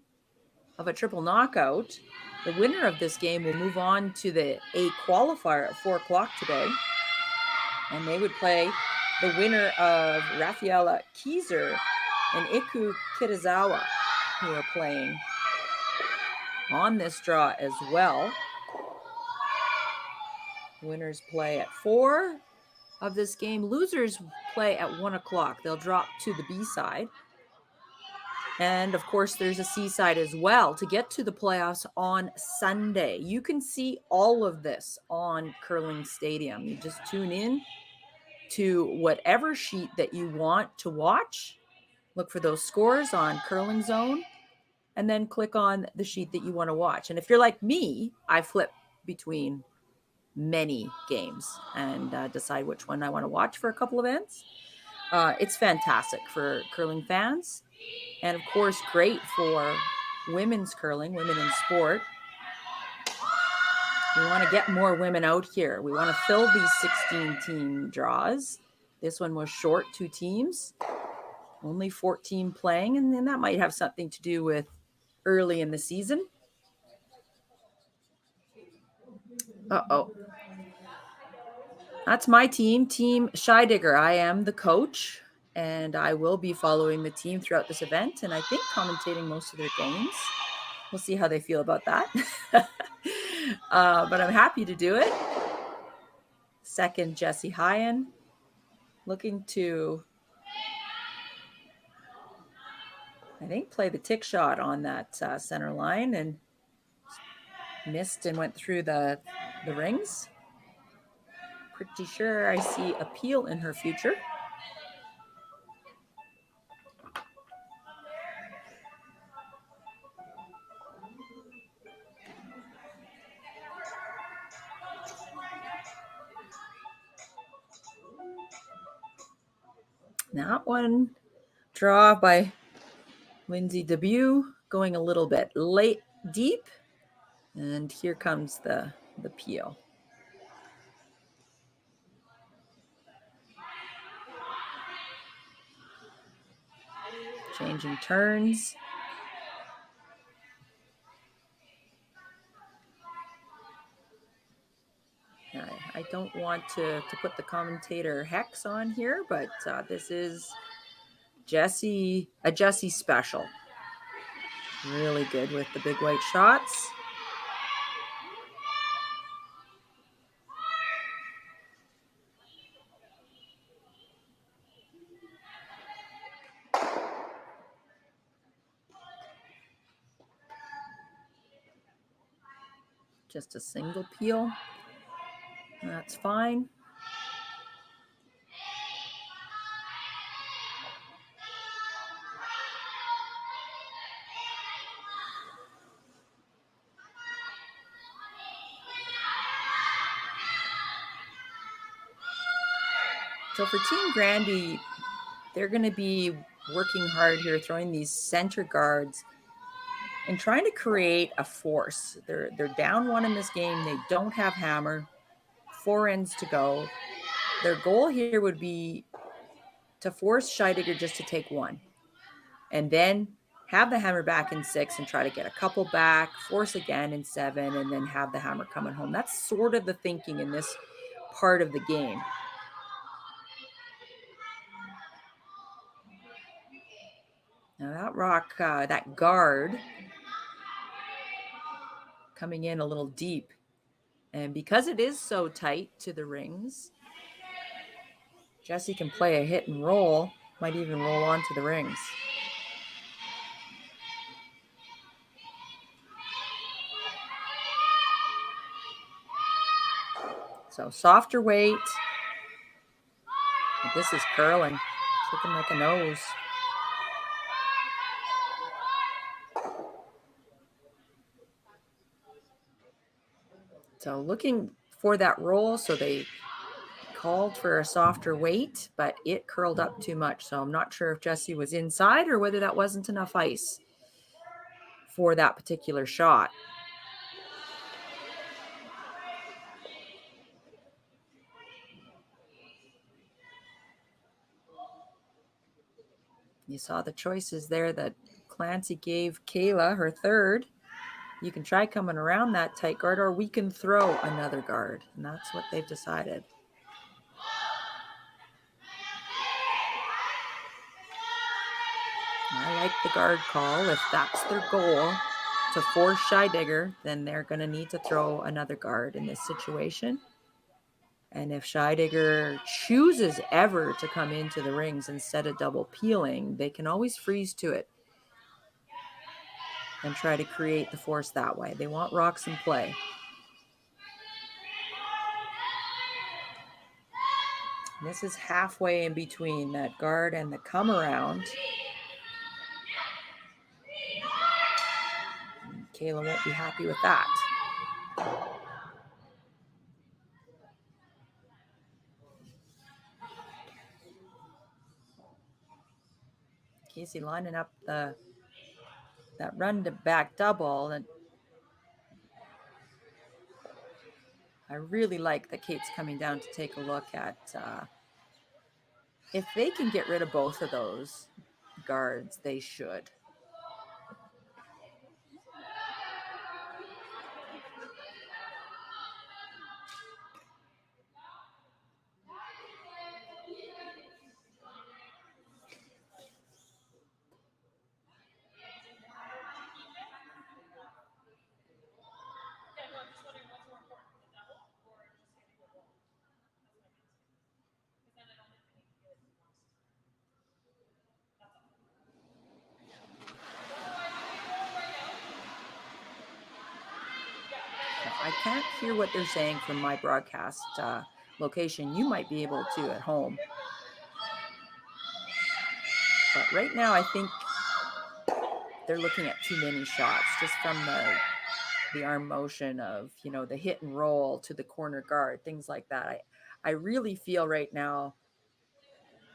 of a triple knockout. The winner of this game will move on to the A qualifier at 4 o'clock today. And they would play the winner of Rafaela Kieser and Iku Kitazawa, who are playing on this draw as well. Winners play at 4 of this game. Losers play at 1 o'clock. They'll drop to the B side. And of course, there's a C side as well to get to the playoffs on Sunday. You can see all of this on Curling Stadium. You just tune in to whatever sheet that you want to watch. Look for those scores on Curling Zone, and then click on the sheet that you want to watch. And if you're like me, I flip between many games and decide which one I want to watch for a couple of events. It's fantastic for curling fans, and of course, great for women's curling, women in sport. We want to get more women out here. We want to fill these 16-team draws. This one was short, 2 teams, only 14 playing, and then that might have something to do with early in the season. Uh-oh. That's my team, Team Scheidegger. I am the coach, and I will be following the team throughout this event, and I think commentating most of their games. We'll see how they feel about that. But I'm happy to do it. Second, Jesse Hyen, looking to, I think, play the tick shot on that center line, and missed and went through the rings. Pretty sure I see appeal in her future. That one, draw by Lindsay Debut, going a little bit late, deep. And here comes the peel. Changing turns. I don't want to put the commentator hex on here, but this is a Jesse special. Really good with the big white shots. Just a single peel. That's fine. So for Team Grandy, they're going to be working hard here, throwing these center guards and trying to create a force. They're down 1 in this game. They don't have hammer. 4 ends to go. Their goal here would be to force Scheidegger just to take 1, and then have the hammer back in 6 and try to get a couple back, force again in 7, and then have the hammer coming home. That's sort of the thinking in this part of the game. Now that rock, that guard coming in a little deep. And because it is so tight to the rings, Jesse can play a hit and roll, might even roll onto the rings. So softer weight. But this is curling. It's looking like a nose. So looking for that roll, so they called for a softer weight, but it curled up too much. So I'm not sure if Jesse was inside or whether that wasn't enough ice for that particular shot. You saw the choices there that Clancy gave Kayla, her third. You can try coming around that tight guard, or we can throw another guard. And that's what they've decided. I like the guard call. If that's their goal, to force Scheidegger, then they're going to need to throw another guard in this situation. And if Scheidegger chooses ever to come into the rings instead of double peeling, they can always freeze to it and try to create the force that way. They want rocks in play. And this is halfway in between that guard and the come around. Kayla won't be happy with that. Casey lining up that run to back double, and I really like that Kate's coming down to take a look at if they can get rid of both of those guards, they should. I can't hear what they're saying from my broadcast location. You might be able to at home. But right now, I think they're looking at too many shots just from the arm motion of, you know, the hit and roll to the corner guard, things like that. I really feel right now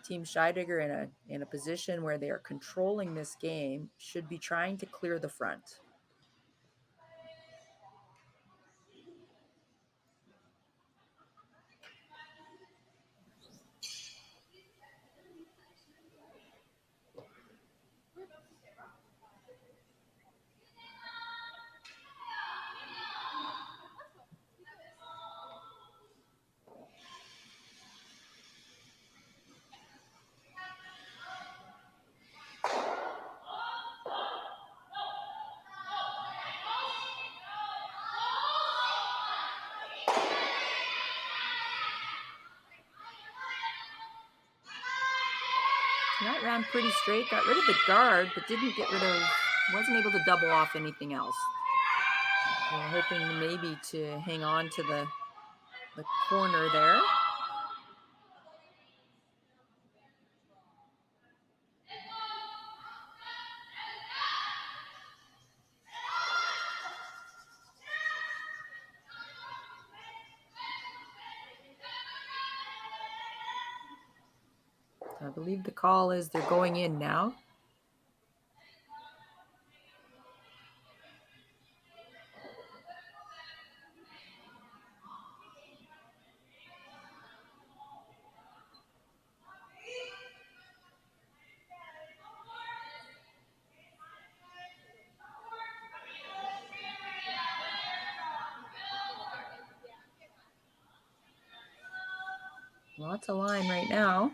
Team Scheidegger in a position where they are controlling this game should be trying to clear the front. That ran pretty straight, got rid of the guard, but wasn't able to double off anything else. We're hoping maybe to hang on to the corner there. I believe the call is they're going in now. Lots of line right now.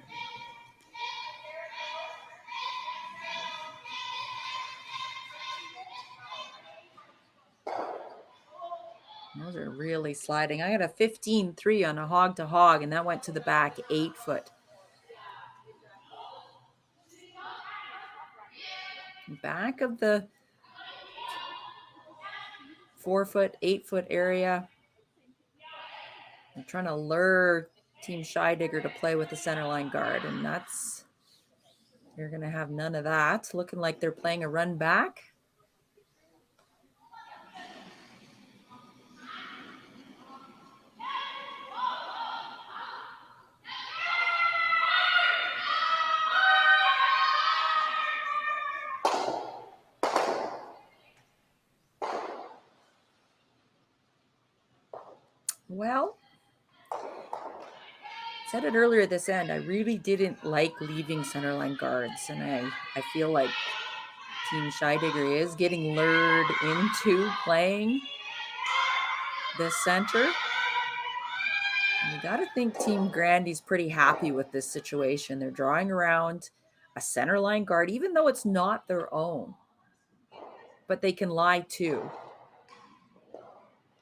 Those are really sliding. I got a 15-3 on a hog to hog, and that went to the back 8 foot. Back of the 4 foot, 8 foot area. I'm trying to lure Team Scheidegger to play with the center line guard, and you're going to have none of that. Looking like they're playing a run back. Well, said it earlier this end, I really didn't like leaving centerline guards, and I feel like Team Scheidegger is getting lured into playing the center. And you got to think Team Grandy's pretty happy with this situation. They're drawing around a centerline guard, even though it's not their own, but they can lie too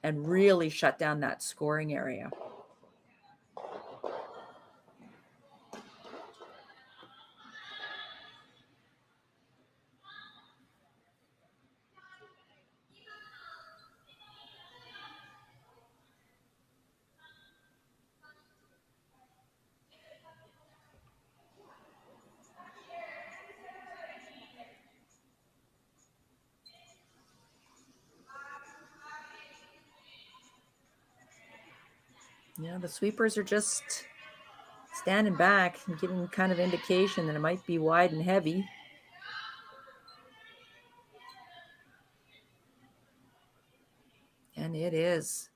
and really shut down that scoring area. Yeah, the sweepers are just standing back and giving kind of indication that it might be wide and heavy. And it is.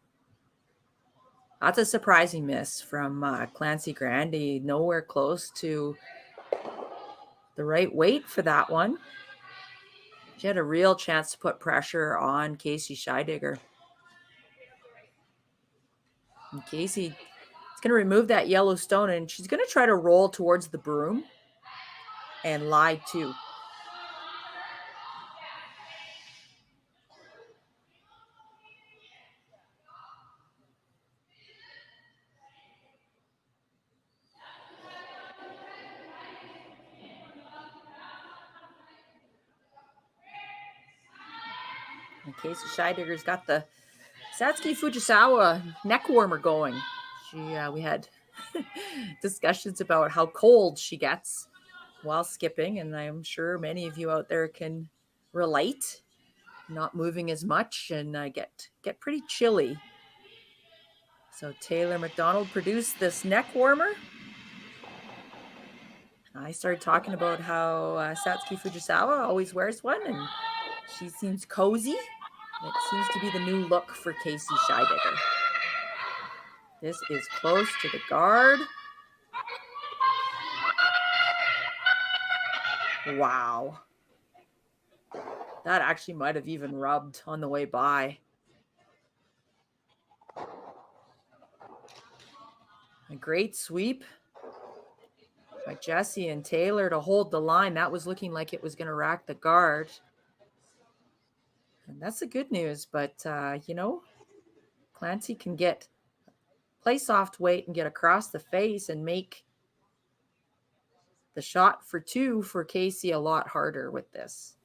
That's a surprising miss from Clancy Grandy. Nowhere close to the right weight for that one. She had a real chance to put pressure on Casey Scheidegger. And Casey is going to remove that yellow stone, and she's going to try to roll towards the broom and lie too. And Casey Scheidegger's got the Satsuki Fujisawa neck warmer going. We had discussions about how cold she gets while skipping, and I'm sure many of you out there can relate. Not moving as much, and I get pretty chilly. So Taylor McDonald produced this neck warmer. I started talking about how Satsuki Fujisawa always wears one, and she seems cozy. It seems to be the new look for Casey Scheidegger. This is close to the guard. Wow. That actually might have even rubbed on the way by. A great sweep by Jesse and Taylor to hold the line. That was looking like it was going to rack the guard. And that's the good news. But, Clancy can play soft weight and get across the face and make the shot for two for Casey a lot harder with this.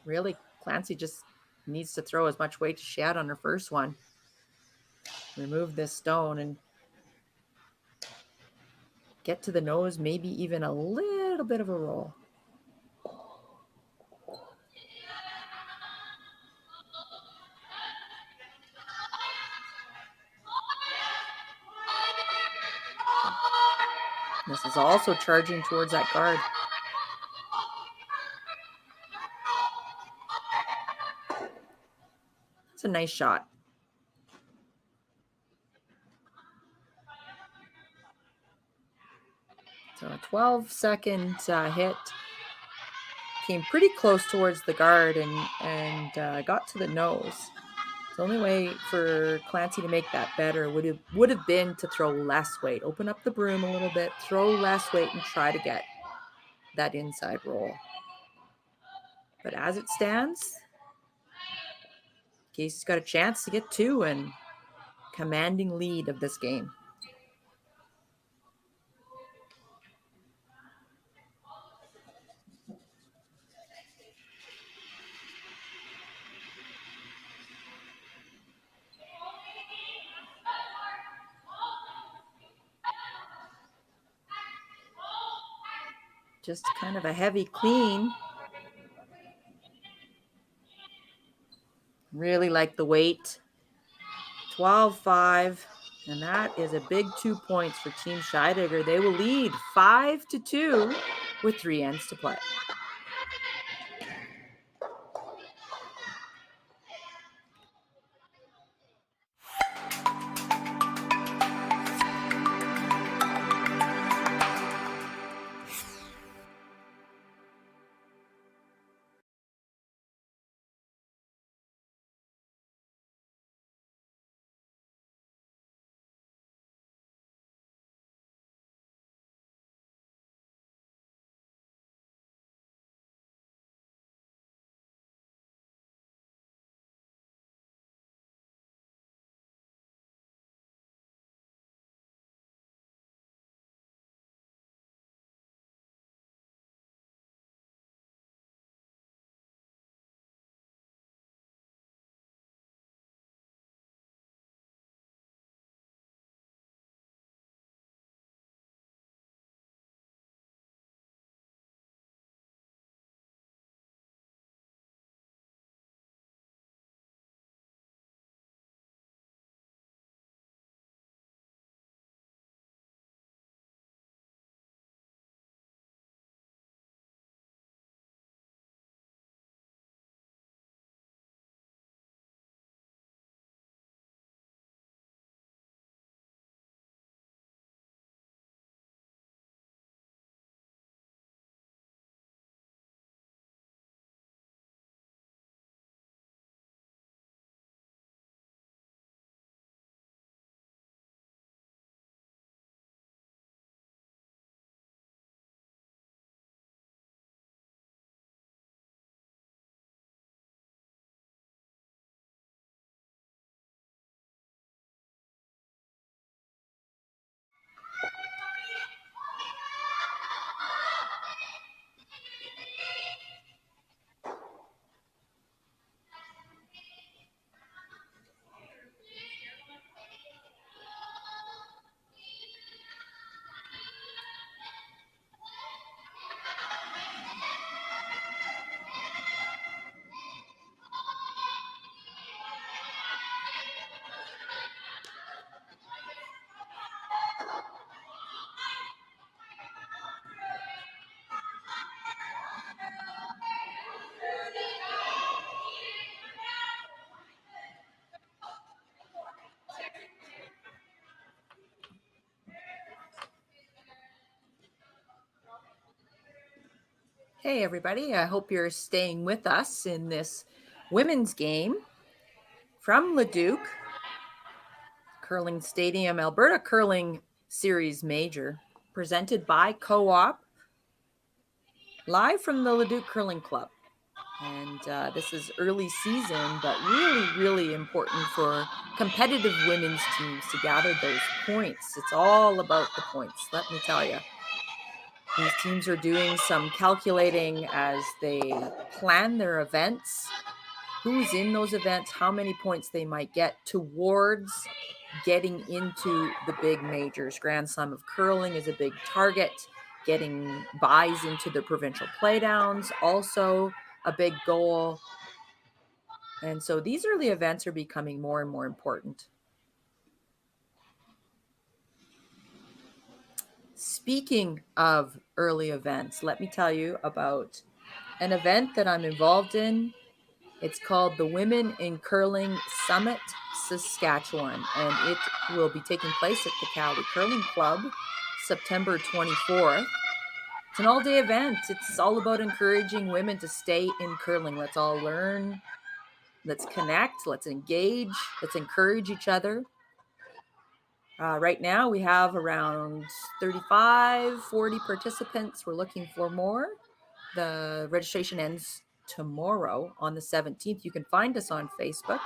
Really, Clancy just needs to throw as much weight as she had on her first one. Remove this stone and get to the nose, maybe even a little bit of a roll. This is also charging towards that guard. It's a nice shot. So a 12-second hit. Came pretty close towards the guard and got to the nose. The only way for Clancy to make that better would have been to throw less weight. Open up the broom a little bit, throw less weight, and try to get that inside roll. But as it stands, Casey's got a chance to get two and commanding lead of this game. Just kind of a heavy clean. Really like the weight. 12-5. And that is a big 2 points for Team Scheidegger. They will lead 5-2 with 3 ends to play. Hey, everybody. I hope you're staying with us in this women's game from Leduc, Curling Stadium, Alberta Curling Series Major, presented by Co-op, live from the Leduc Curling Club. And this is early season, but really important for competitive women's teams to gather those points. It's all about the points, let me tell you. These teams are doing some calculating as they plan their events, who's in those events, how many points they might get towards getting into the big majors. Grand Slam of Curling is a big target. Getting buys into the provincial playdowns, also a big goal. And so these early events are becoming more and more important. Speaking of early events, let me tell you about an event that I'm involved in. It's called the Women in Curling Summit, Saskatchewan, and it will be taking place at the Cali Curling Club, September 24th. It's an all-day event. It's all about encouraging women to stay in curling. Let's all learn. Let's connect. Let's engage. Let's encourage each other. Right now, we have around 35, 40 participants. We're looking for more. The registration ends tomorrow on the 17th. You can find us on Facebook.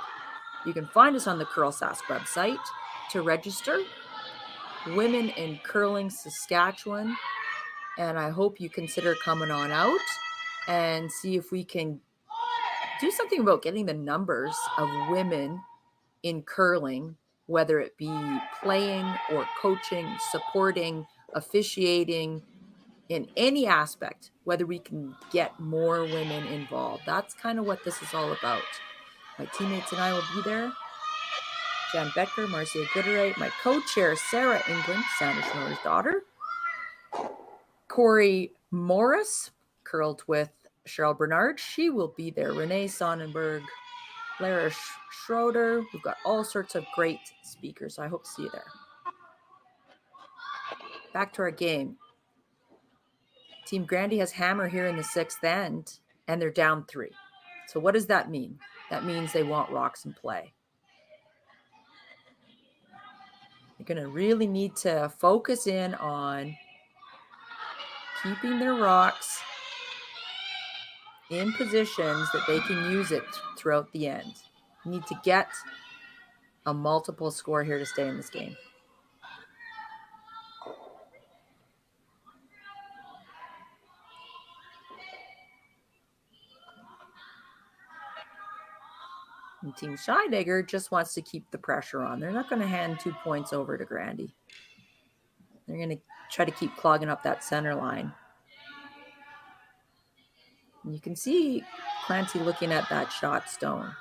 You can find us on the Curl Sask website to register. Women in Curling Saskatchewan. And I hope you consider coming on out and see if we can do something about getting the numbers of women in curling, whether it be playing or coaching, supporting, officiating, in any aspect, whether we can get more women involved. That's kind of what this is all about. My teammates and I will be there. Jan Becker, Marcia Gooderay, my co-chair, Sarah England, Sandra Schnorr's daughter. Corey Morris, curled with Cheryl Bernard. She will be there. Renee Sonnenberg, Lara Schroeder. We've got all sorts of great speakers. So I hope to see you there. Back to our game. Team Grandy has hammer here in the sixth end, and they're down 3. So what does that mean? That means they want rocks in play. They're going to really need to focus in on keeping their rocks in positions that they can use it throughout the end. You need to get a multiple score here to stay in this game. And Team Scheidegger just wants to keep the pressure on. They're not going to hand 2 points over to Grandy. They're going to try to keep clogging up that center line. And you can see Clancy looking at that shot stone.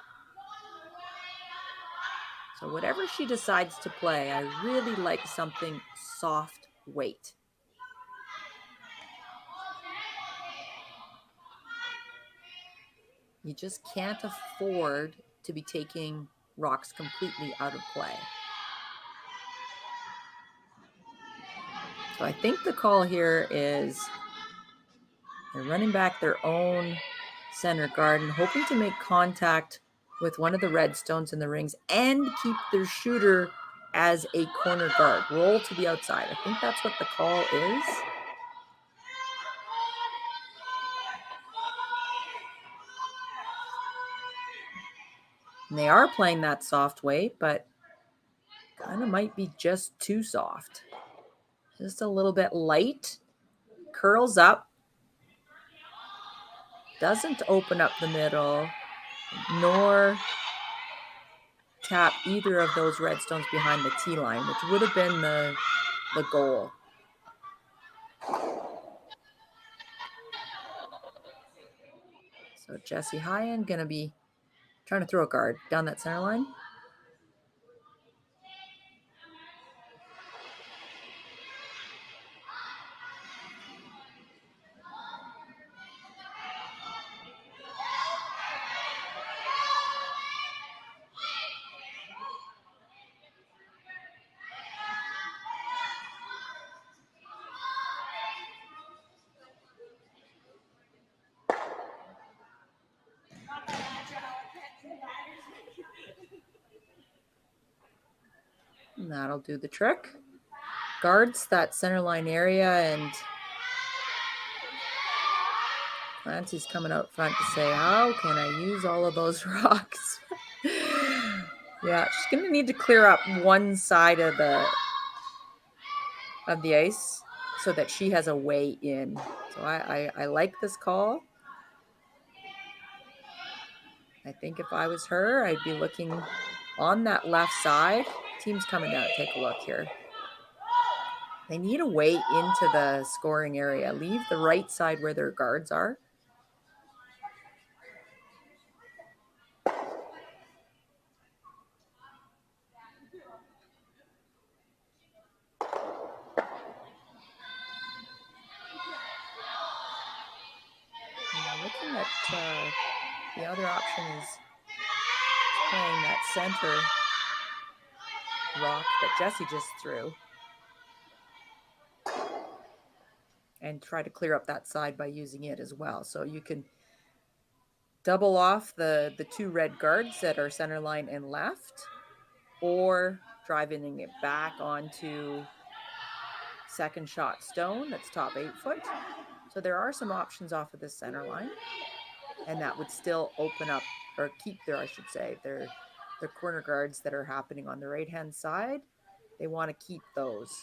So whatever she decides to play, I really like something soft weight. You just can't afford to be taking rocks completely out of play. So I think the call here is they're running back their own center guard and hoping to make contact with one of the red stones in the rings and keep their shooter as a corner guard. Roll to the outside. I think that's what the call is. And they are playing that soft weight, but kind of might be just too soft. Just a little bit light. Curls up. Doesn't open up the middle, nor tap either of those red stones behind the tee line, which would have been the goal. So Jesse Hyen going to be trying to throw a guard down that center line. And that'll do the trick. Guards that center line area, and Clancy's coming out front to say, how can I use all of those rocks? Yeah, she's going to need to clear up one side of the ice so that she has a way in. So I like this call. I think if I was her, I'd be looking on that left side. Team's coming down. Take a look here. They need a way into the scoring area. Leave the right side where their guards are. Looking at the other option is playing that center rock that Jessie just threw and try to clear up that side by using it as well. So you can double off the two red guards that are center line and left, or driving it back onto second shot stone that's top 8 foot. So there are some options off of the center line, and that would still open up or keep their, I should say, their corner guards that are happening on the right hand side. They want to keep those.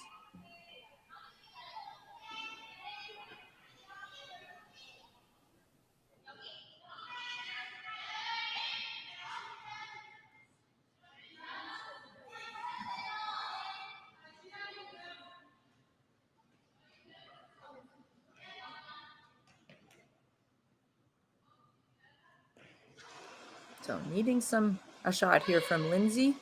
So needing a shot here from Lindsay.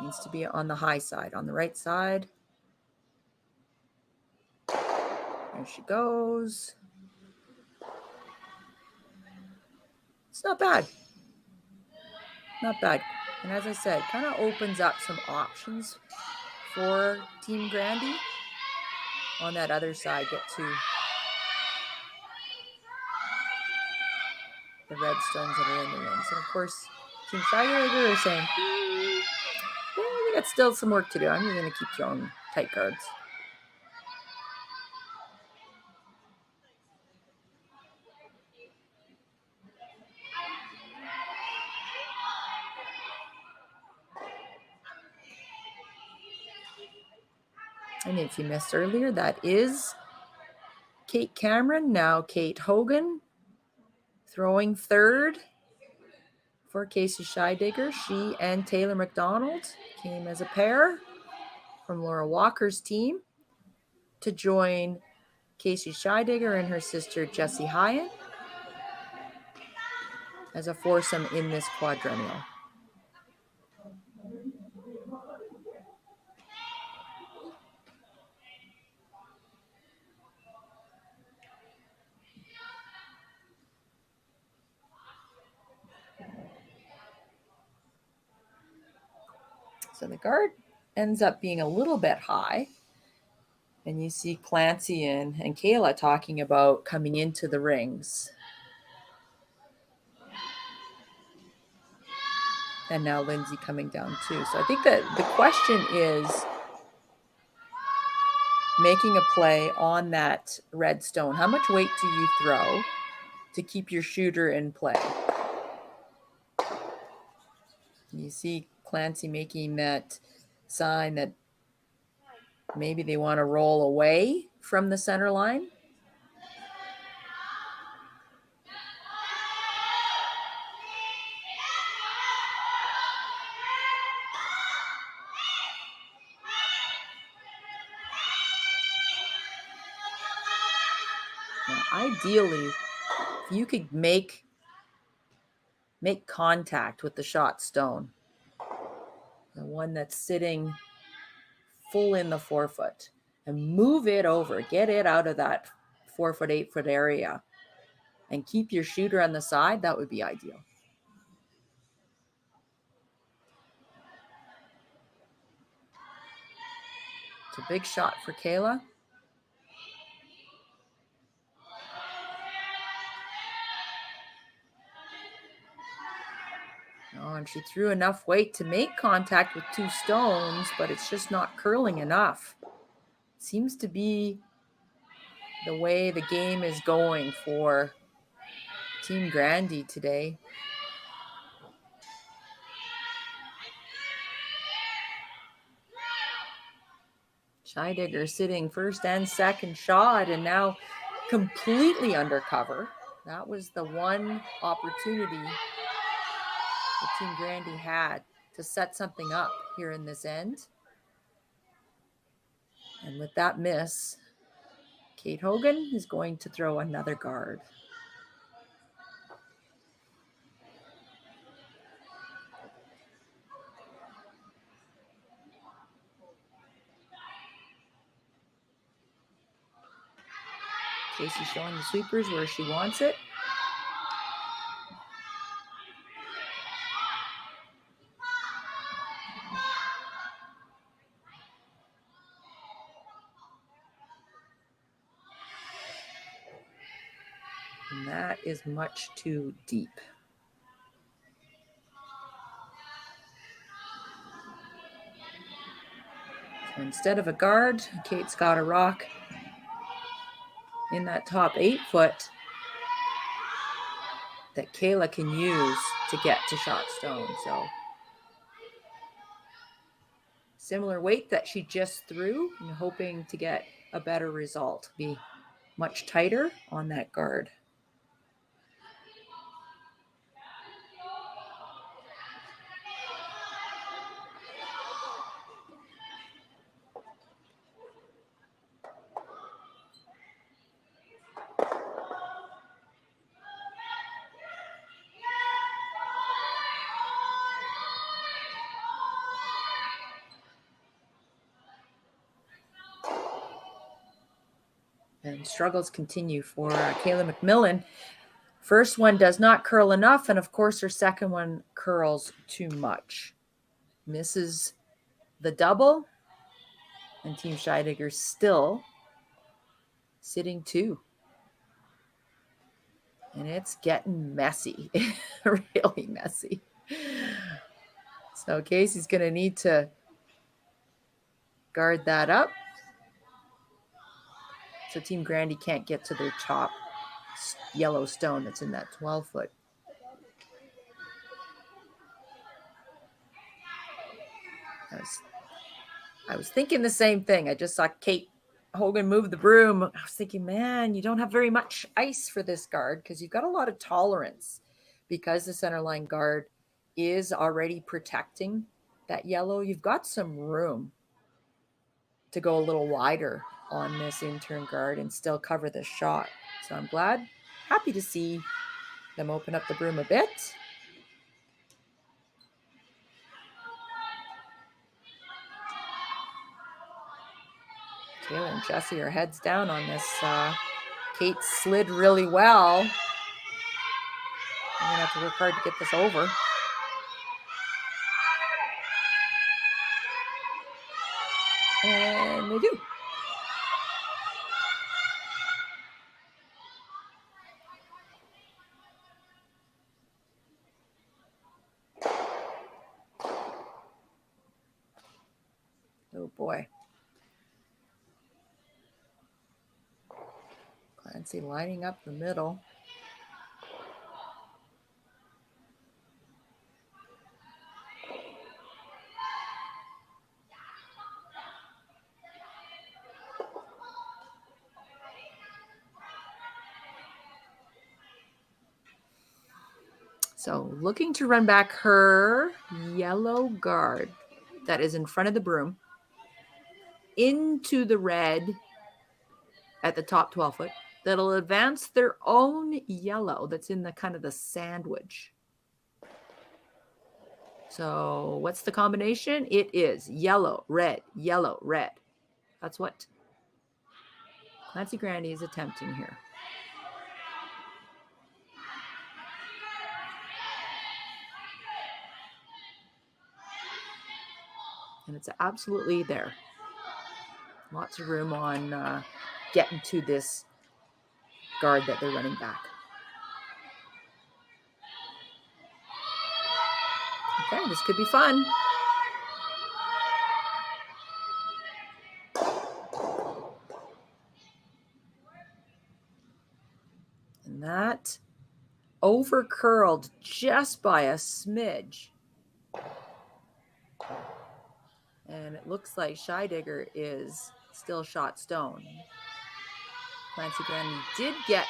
Needs to be on the high side, on the right side. There she goes. It's not bad. Not bad. And as I said, kind of opens up some options for Team Grandy. On that other side, get to the red stones that are in the rings. And of course, Team Scheidegger is saying, we got still some work to do. I'm going to keep throwing tight guards. And if you missed earlier, that is Kate Cameron, now Kate Hogan, throwing third for Casey Scheidegger. She and Taylor McDonald came as a pair from Laura Walker's team to join Casey Scheidegger and her sister Jessie Hyatt as a foursome in this quadrennial. So the guard ends up being a little bit high. And you see Clancy and Kayla talking about coming into the rings. And now Lindsay coming down too. So I think that the question is making a play on that red stone. How much weight do you throw to keep your shooter in play? You see Clancy making that sign that maybe they want to roll away from the center line. Now, ideally, if you could make contact with the shot stone, the one that's sitting full in the 4 foot, and move it over, get it out of that 4 foot, 8 foot area, and keep your shooter on the side, that would be ideal. It's a big shot for Kayla. Oh, and she threw enough weight to make contact with 2 stones, but it's just not curling enough. Seems to be the way the game is going for Team Grandy today. Scheidegger sitting first and second shot and now completely undercover. That was the one opportunity that Team Grandy had to set something up here in this end. And with that miss, Kate Hogan is going to throw another guard. Casey showing the sweepers where she wants it. And that is much too deep. So instead of a guard, Kate's got a rock in that top 8 foot that Kayla can use to get to shot stone. So similar weight that she just threw and hoping to get a better result. Be much tighter on that guard. And struggles continue for Kayla McMillan. First one does not curl enough, and of course her second one curls too much. Misses the double, and Team Scheidegger still sitting 2. And it's getting messy, really messy. So Casey's going to need to guard that up. So Team Grandy can't get to their top yellow stone that's in that 12 foot. I was thinking the same thing. I just saw Kate Hogan move the broom. I was thinking, man, you don't have very much ice for this guard because you've got a lot of tolerance because the centerline guard is already protecting that yellow. You've got some room to go a little wider on this intern guard and still cover this shot. So I'm happy to see them open up the broom a bit. Kayla and Jessie are heads down on this. Kate slid really well. I'm gonna have to work hard to get this over. And they do. Oh boy. Clancy lining up the middle. So looking to run back her yellow guard that is in front of the broom into the red at the top 12 foot. That'll advance their own yellow that's in the kind of the sandwich. So what's the combination? It is yellow, red, yellow, red. That's what Clancy Grandy is attempting here. And it's absolutely there. Lots of room on getting to this guard that they're running back. Okay, this could be fun. And that over curled just by a smidge. And it looks like Scheidegger is still shot stone. Clancy Grandy did get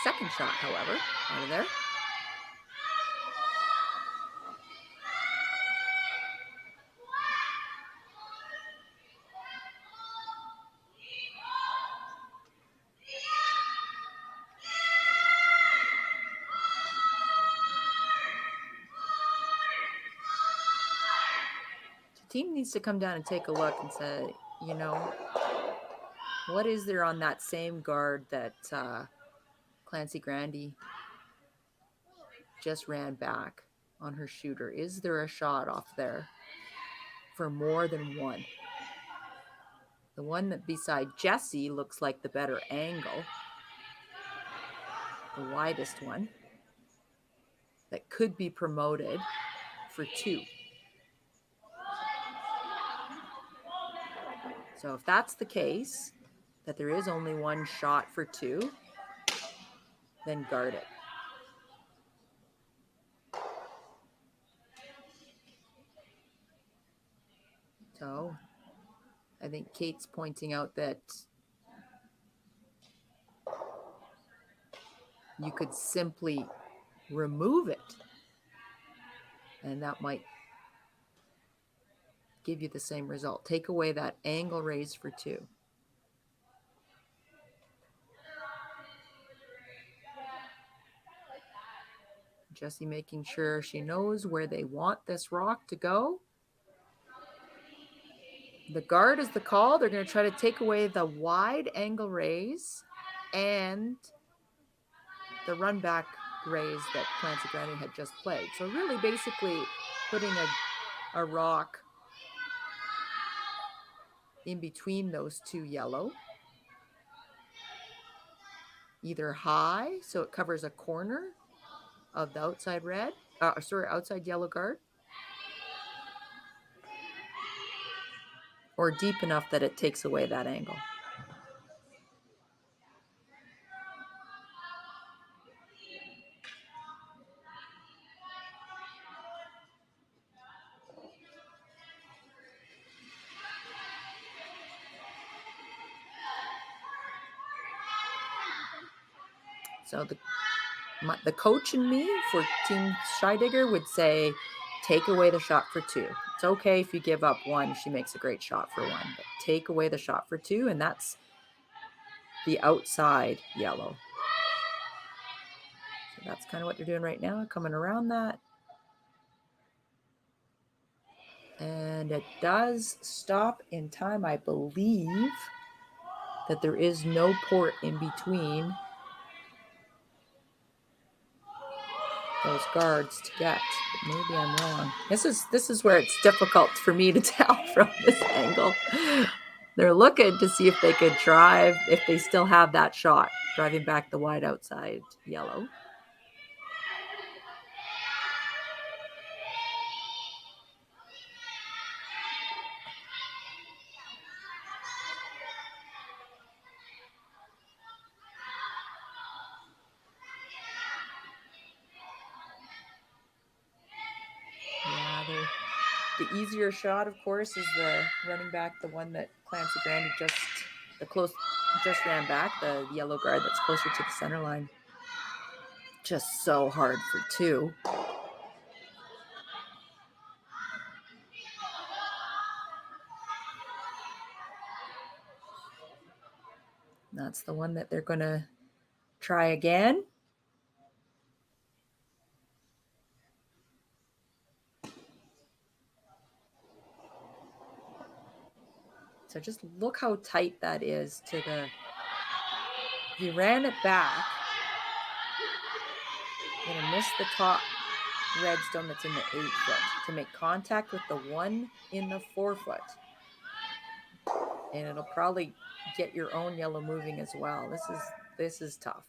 second shot, however, out of there. The team needs to come down and take a look and say, you know, what is there on that same guard that Clancy Grandy just ran back on her shooter? Is there a shot off there for more than one? The one that beside Jessie looks like the better angle, the widest one, that could be promoted for two. So if that's the case, that there is only one shot for two, then guard it. So I think Kate's pointing out that you could simply remove it, and that might give you the same result. Take away that angle raise for two. Jessie making sure she knows where they want this rock to go. The guard is the call. They're going to try to take away the wide angle raise and the run back raise that Clancy Grandy had just played. So really basically putting a rock in between those two yellow, either high, so it covers a corner of the outside red, outside yellow guard, or deep enough that it takes away that angle. So the coach in me for Team Scheidegger would say, take away the shot for two. It's okay if you give up one. She makes a great shot for one. But take away the shot for two, and that's the outside yellow. So that's kind of what they're doing right now, coming around that. And it does stop in time. I believe that there is no port in between those guards to get. But maybe I'm wrong. This is where it's difficult for me to tell from this angle. They're looking to see if they could drive, if they still have that shot, driving back the wide outside yellow. The easier shot, of course, is the running back, the one that Clancy Grandy just ran back, the yellow guard that's closer to the center line. Just so hard for two. That's the one that they're going to try again. So just look how tight that is to the, if you ran it back, you're going to miss the top red stone that's in the 8 foot to make contact with the one in the 4 foot. And it'll probably get your own yellow moving as well. This is tough.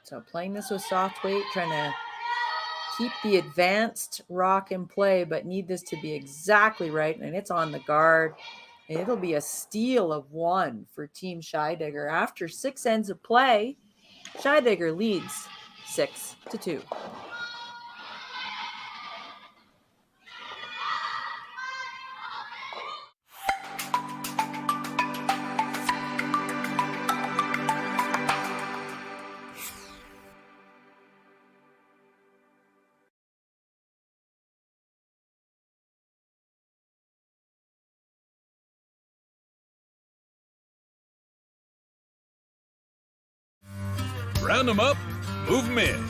So playing this with soft weight, trying to keep the advanced rock in play, but need this to be exactly right. And it's on the guard. And it'll be a steal of 1 for Team Scheidegger. After 6 ends of play, Scheidegger leads 6-2. Round them up, move them in.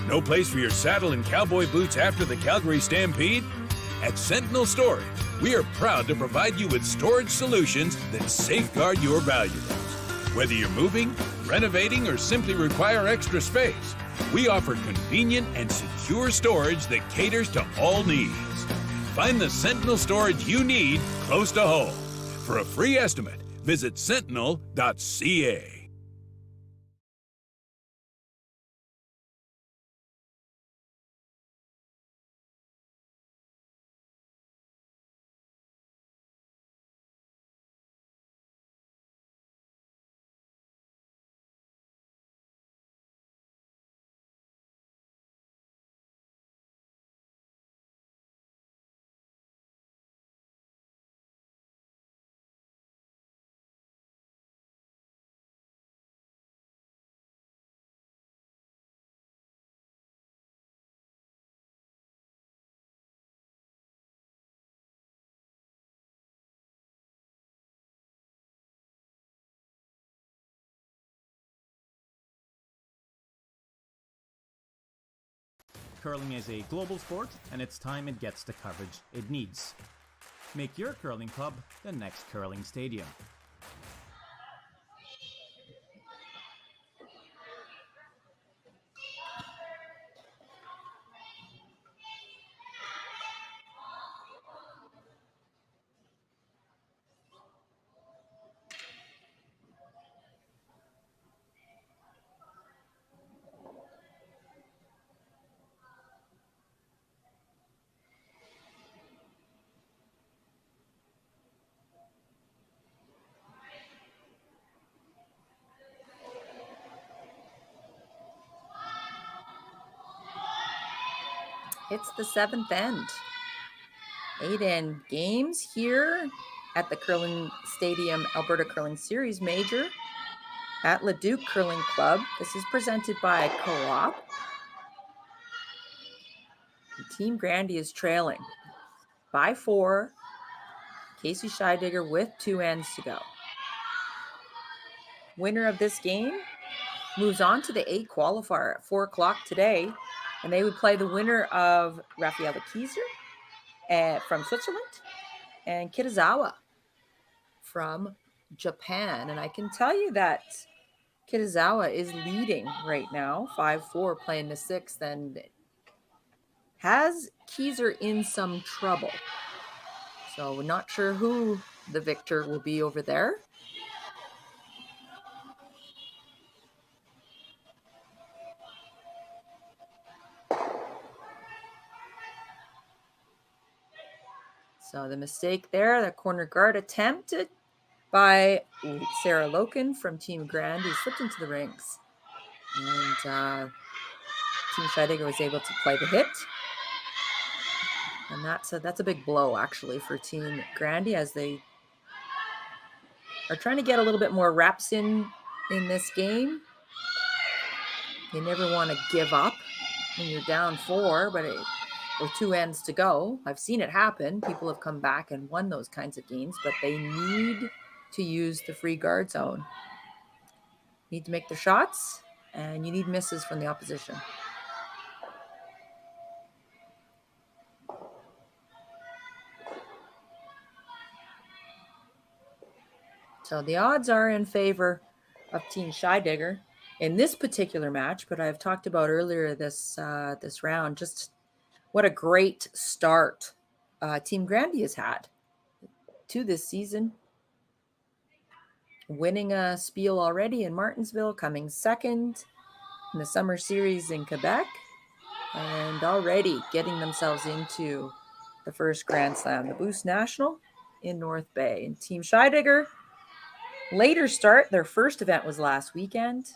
No place for your saddle and cowboy boots after the Calgary Stampede? At Sentinel Storage, we are proud to provide you with storage solutions that safeguard your valuables. Whether you're moving, renovating, or simply require extra space, we offer convenient and secure storage that caters to all needs. Find the Sentinel storage you need close to home. For a free estimate, visit sentinel.ca. Curling is a global sport, and it's time it gets the coverage it needs. Make your curling club the next curling stadium. It's the 7th end. 8 end games here at the Curling Stadium Alberta Curling Series Major at Leduc Curling Club. This is presented by Co-op. Team Grandy is trailing by 4. Casey Scheidegger with 2 ends to go. Winner of this game moves on to the A qualifier at 4 o'clock today, and they would play the winner of Raffaella Kieser from Switzerland and Kitazawa from Japan. And I can tell you that Kitazawa is leading right now, 5-4, playing the 6th, and has Kieser in some trouble. So we're not sure who the victor will be over there. So the mistake there, the corner guard attempted by Sarah Loken from Team Grandy, slipped into the rings. And Team Scheidegger was able to play the hit. And that's a big blow, actually, for Team Grandy, as they are trying to get a little bit more reps in this game. You never want to give up when you're down 4, but with 2 ends to go. I've seen it happen. People have come back and won those kinds of games, but they need to use the free guard zone. Need to make the shots, and you need misses from the opposition. So the odds are in favor of Team Scheidegger in this particular match, but I've talked about earlier this round, just what a great start Team Grandy has had to this season. Winning a Spiel already in Martinsville, coming second in the summer series in Quebec and already getting themselves into the first Grand Slam, the Boost National in North Bay. And Team Scheidegger, later start. Their first event was last weekend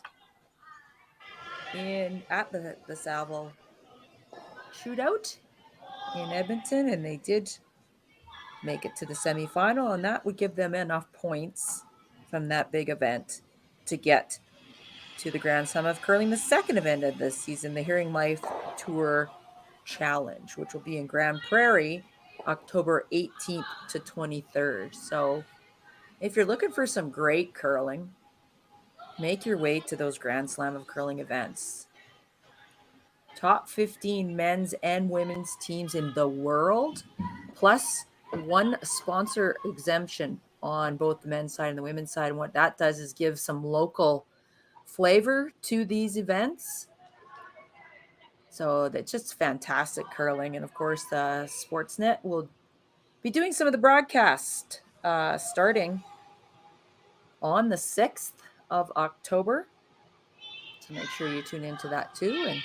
at the Salvo Shootout in Edmonton, and they did make it to the semifinal, and that would give them enough points from that big event to get to the Grand Slam of Curling, the second event of this season, the Hearing Life Tour Challenge, which will be in Grand Prairie, October 18th to 23rd. So if you're looking for some great curling, make your way to those Grand Slam of Curling events. Top 15 men's and women's teams in the world, plus one sponsor exemption on both the men's side and the women's side. And what that does is give some local flavor to these events. So that's just fantastic curling. And of course, the Sportsnet will be doing some of the broadcast starting on the 6th of October. So make sure you tune into that too. And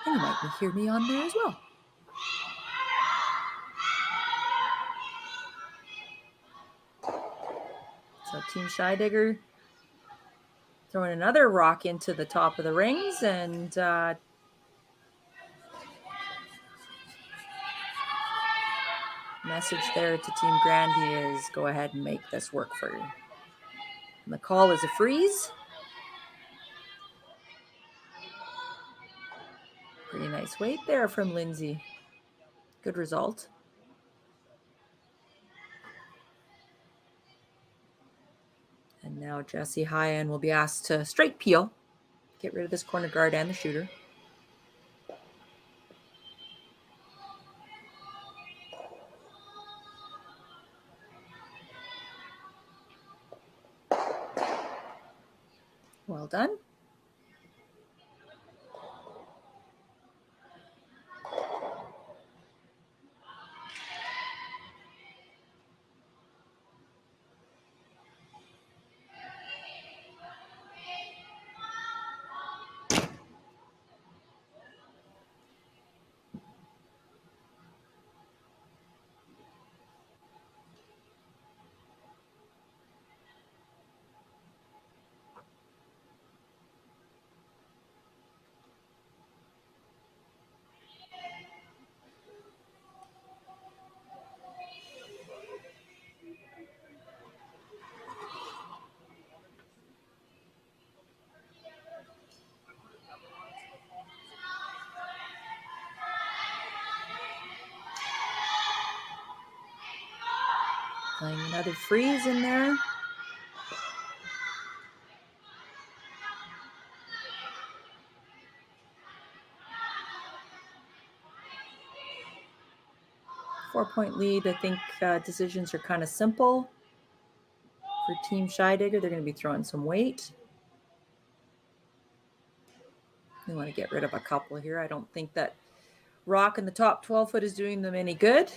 you might hear me on there as well. So Team Scheidegger throwing another rock into the top of the rings, and message there to Team Grandy is go ahead and make this work for you. And the call is a freeze. Pretty nice weight there from Lindsay. Good result. And now Jesse Hyan will be asked to straight peel. Get rid of this corner guard and the shooter. Well done. Playing another freeze in there. Four-point lead. I think decisions are kind of simple for Team Scheidegger. They're going to be throwing some weight. They want to get rid of a couple here. I don't think that rock in the top 12 foot is doing them any good.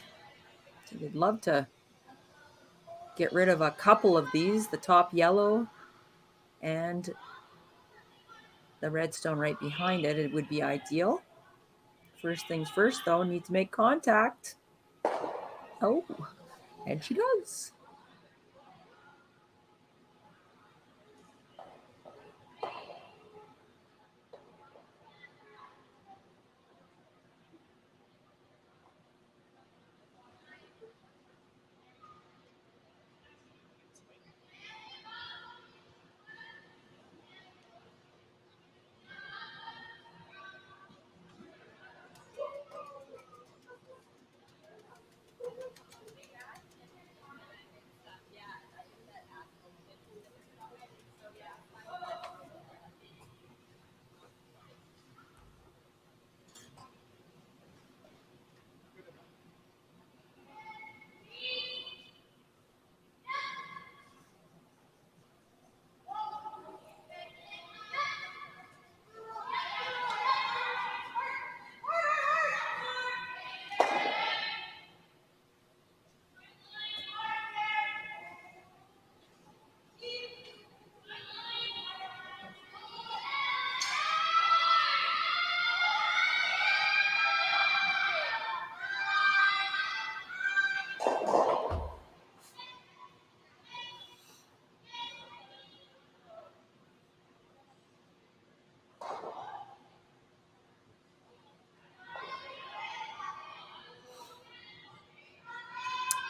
So they'd love to get rid of a couple of these, the top yellow and the redstone right behind it. It would be ideal. First things first, though, need to make contact. Oh, and she does.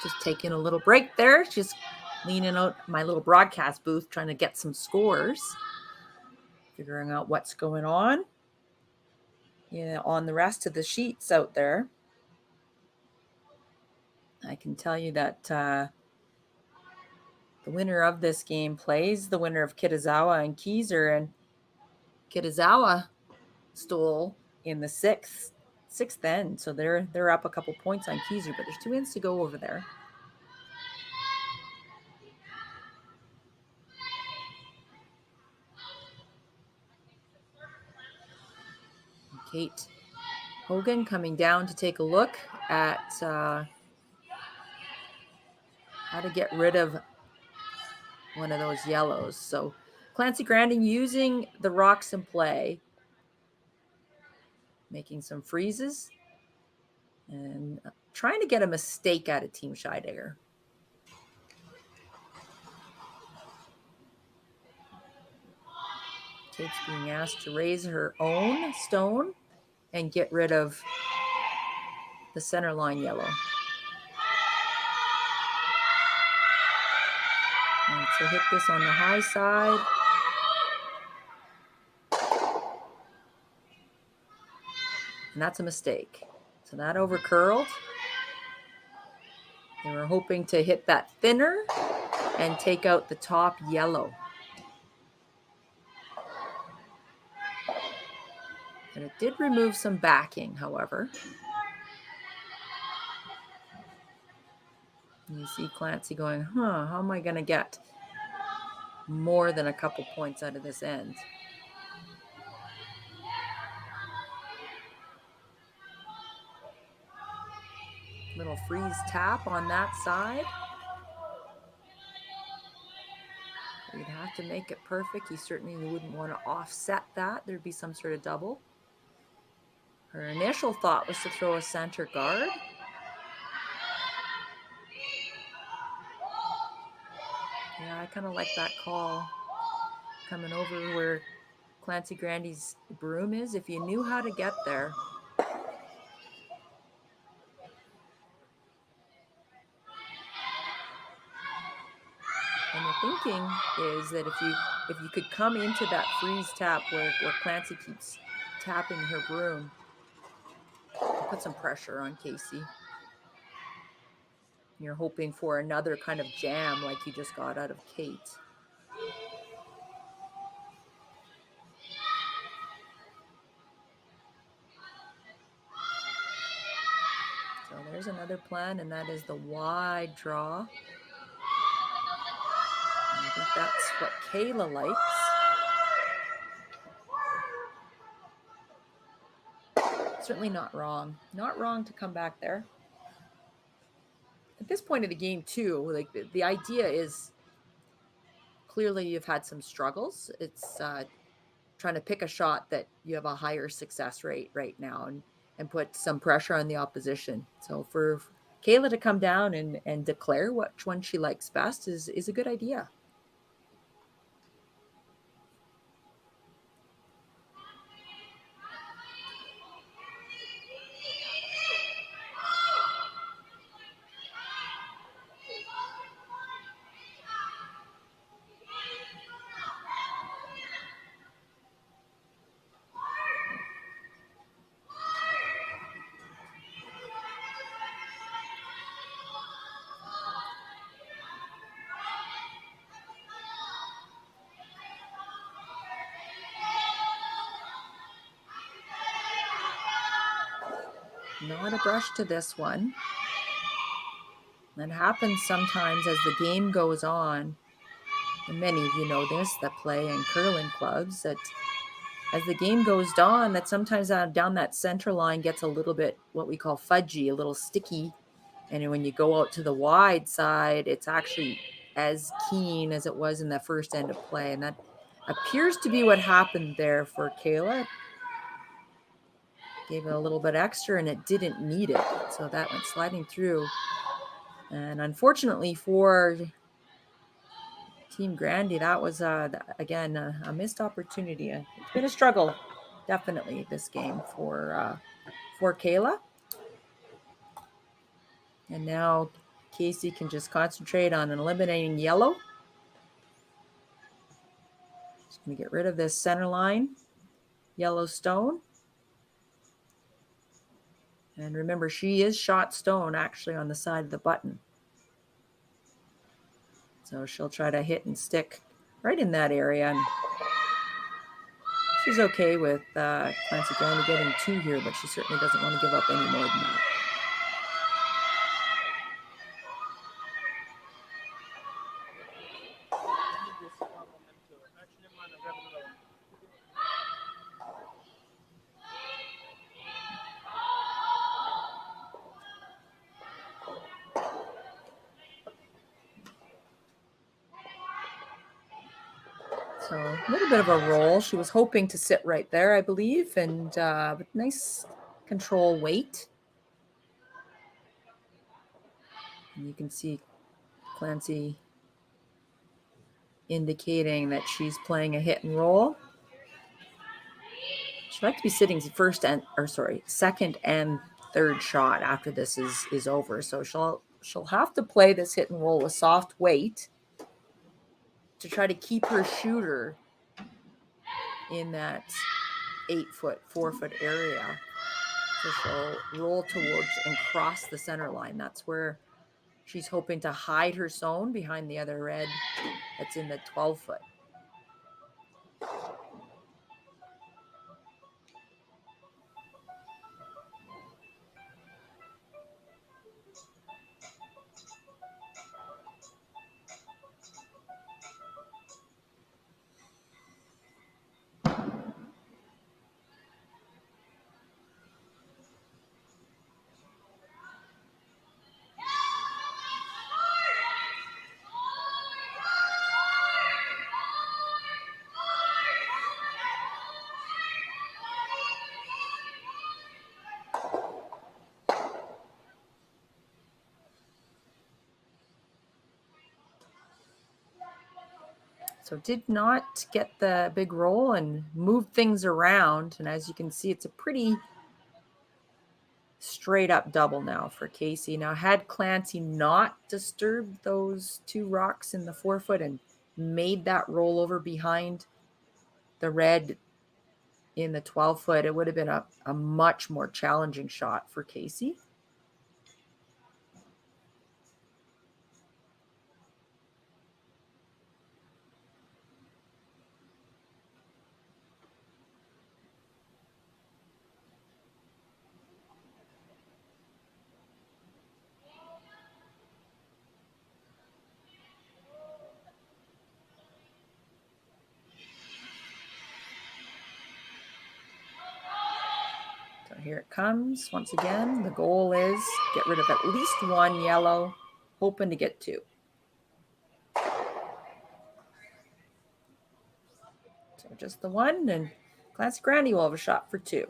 Just taking a little break there. Just leaning out my little broadcast booth, trying to get some scores. Figuring out what's going on. On the rest of the sheets out there. I can tell you that the winner of this game plays the winner of Kitazawa and Keyser, and Kitazawa stole in the sixth end, so they're up a couple points on Keyser, but there's 2 ends to go over there. Kate Hogan coming down to take a look at how to get rid of one of those yellows. So Clancy Grandy using the rocks in play, making some freezes and trying to get a mistake out of Team Scheidegger. Kate's being asked to raise her own stone and get rid of the center line yellow. And so hit this on the high side. And that's a mistake. So that over curled. They were hoping to hit that thinner and take out the top yellow. And it did remove some backing, however. And you see Clancy going, how am I going to get more than a couple points out of this end? Little freeze tap on that side. You'd have to make it perfect. You certainly wouldn't want to offset that. There'd be some sort of double. Her initial thought was to throw a center guard. Yeah, I kind of like that call. Coming over where Clancy Grandy's broom is. If you knew how to get there. And the thinking is that if you could come into that freeze tap where Clancy keeps tapping her broom, put some pressure on Casey. You're hoping for another kind of jam like you just got out of Kate. So there's another plan, and that is the wide draw. And I think that's what Kayla likes. Certainly not wrong. Not wrong to come back there. At this point of the game, too, like the idea is clearly you've had some struggles. It's trying to pick a shot that you have a higher success rate right now and put some pressure on the opposition. So for Kayla to come down and declare which one she likes best is a good idea. Not a brush to this one. That happens sometimes as the game goes on. And many of you know this that play in curling clubs, that as the game goes on, that sometimes down that center line gets a little bit what we call fudgy, a little sticky. And when you go out to the wide side, it's actually as keen as it was in the first end of play. And that appears to be what happened there for Kayla. Gave it a little bit extra and it didn't need it. So that went sliding through. And unfortunately for Team Grandy, that was, again, a missed opportunity. It's been a struggle, definitely, this game for Kayla. And now Casey can just concentrate on eliminating yellow. Just going to get rid of this center line, yellow stone. And remember, she is shot stone actually on the side of the button. So she'll try to hit and stick right in that area. And she's okay with Clancy Grandy getting 2 here, but she certainly doesn't want to give up any more than that. So a little bit of a roll. She was hoping to sit right there, I believe, and with nice control weight. And you can see Clancy indicating that she's playing a hit and roll. She'd like to be sitting second and third shot after this is over. So she'll have to play this hit and roll with soft weight to try to keep her shooter in that 8-foot, 4-foot area. So she'll roll towards and cross the center line. That's where she's hoping to hide her zone behind the other red that's in the 12-foot. So did not get the big roll and move things around. And as you can see, it's a pretty straight up double now for Casey. Now, had Clancy not disturbed those 2 rocks in the 4-foot and made that rollover behind the red in the 12-foot, it would have been a much more challenging shot for Casey. So here it comes once again. The goal is get rid of at least 1 yellow, hoping to get 2. So just the 1, and Clancy Grandy will have a shot for 2.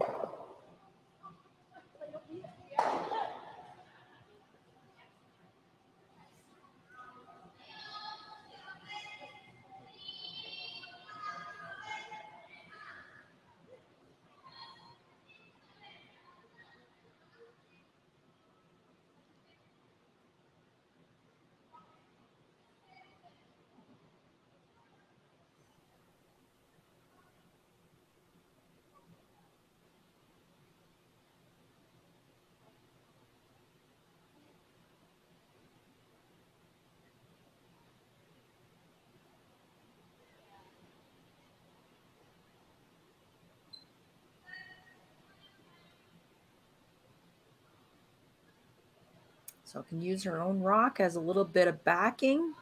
So can use her own rock as a little bit of backing.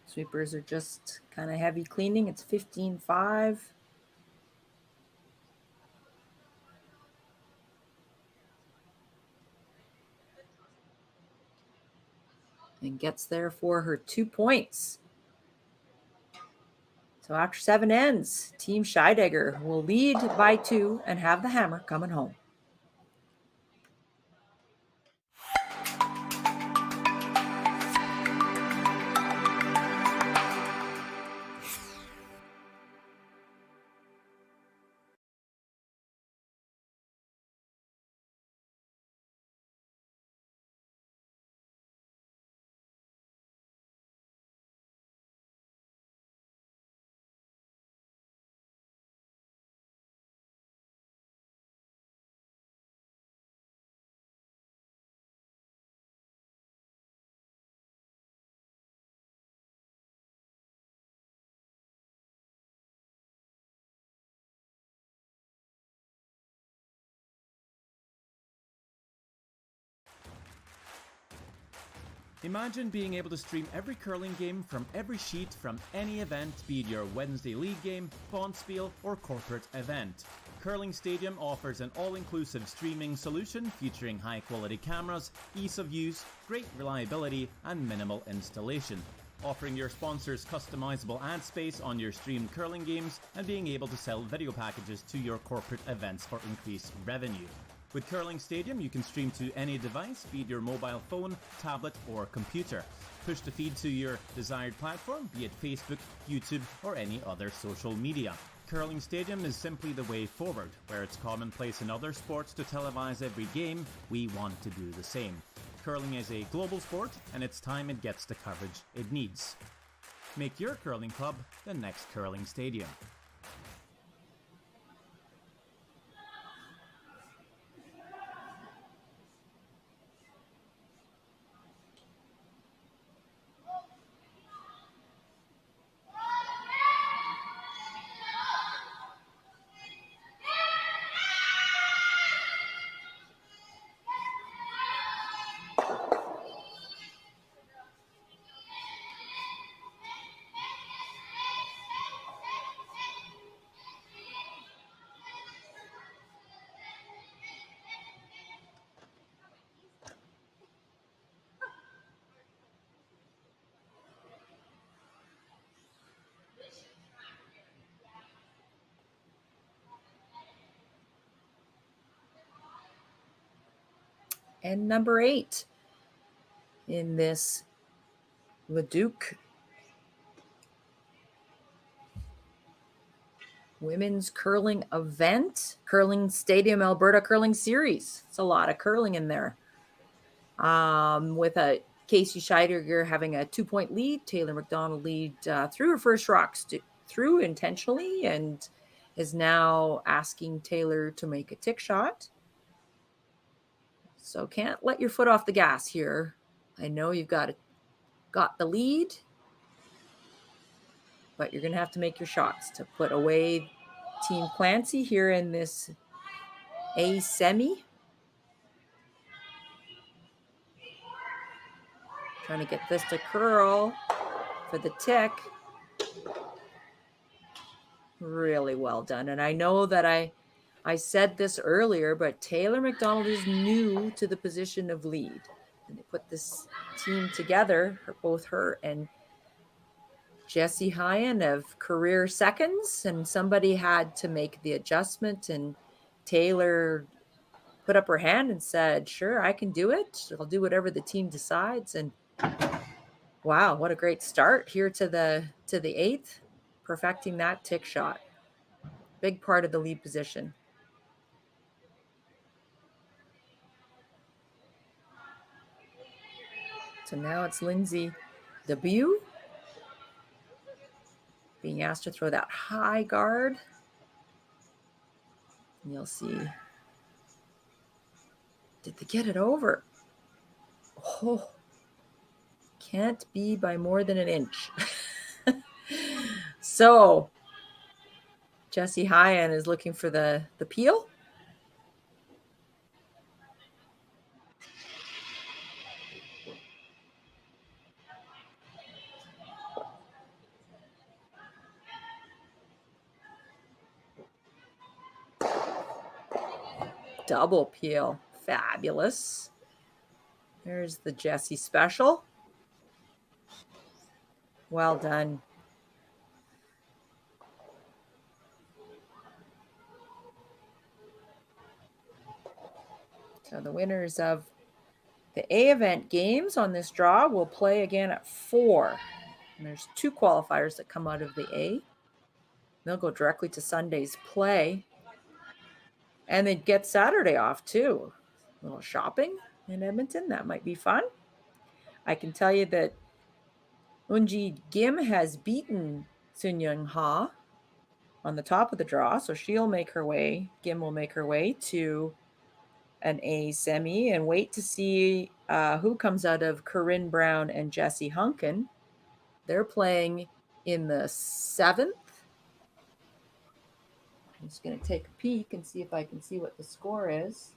Sweepers are just kind of heavy cleaning. It's 15-5. And gets there for her 2 points. So after 7 ends, Team Scheidegger will lead by 2 and have the hammer coming home. Imagine being able to stream every curling game from every sheet from any event, be it your Wednesday league game, bonspiel, or corporate event. Curling Stadium offers an all-inclusive streaming solution featuring high-quality cameras, ease of use, great reliability, and minimal installation. Offering your sponsors customizable ad space on your streamed curling games and being able to sell video packages to your corporate events for increased revenue. With Curling Stadium, you can stream to any device, be it your mobile phone, tablet, or computer. Push the feed to your desired platform, be it Facebook, YouTube, or any other social media. Curling Stadium is simply the way forward. Where it's commonplace in other sports to televise every game, we want to do the same. Curling is a global sport, and it's time it gets the coverage it needs. Make your curling club the next Curling Stadium. And number 8 in this Leduc women's curling event, Curling Stadium Alberta Curling Series. It's a lot of curling in there. With a Casey Scheidegger having a 2-point lead, Taylor McDonald lead through her first rocks, through intentionally, and is now asking Taylor to make a tick shot. So can't let your foot off the gas here. I know you've got the lead, but you're going to have to make your shots to put away Team Clancy here in this A semi. Trying to get this to curl for the tick. Really well done. And I know that I said this earlier, but Taylor McDonald is new to the position of lead. And they put this team together, both her and Jessie Hyan of career seconds, and somebody had to make the adjustment, and Taylor put up her hand and said, sure, I can do it. I'll do whatever the team decides. And wow, what a great start here to the 8th, perfecting that tick shot. Big part of the lead position. So now it's Lindsay Debut being asked to throw that high guard. And you'll see. Did they get it over? Oh, can't be by more than an inch. So Jessie Hyan is looking for the peel. Double peel. Fabulous. There's the Jessie special. Well done. So the winners of the A event games on this draw will play again at 4. And there's 2 qualifiers that come out of the A. They'll go directly to Sunday's play. And they get Saturday off too. A little shopping in Edmonton. That might be fun. I can tell you that Unji Gim has beaten Sun Young Ha on the top of the draw. So Gim will make her way to an A semi, and wait to see who comes out of Corinne Brown and Jessie Hunkin. They're playing in the 7th. I'm just going to take a peek and see if I can see what the score is.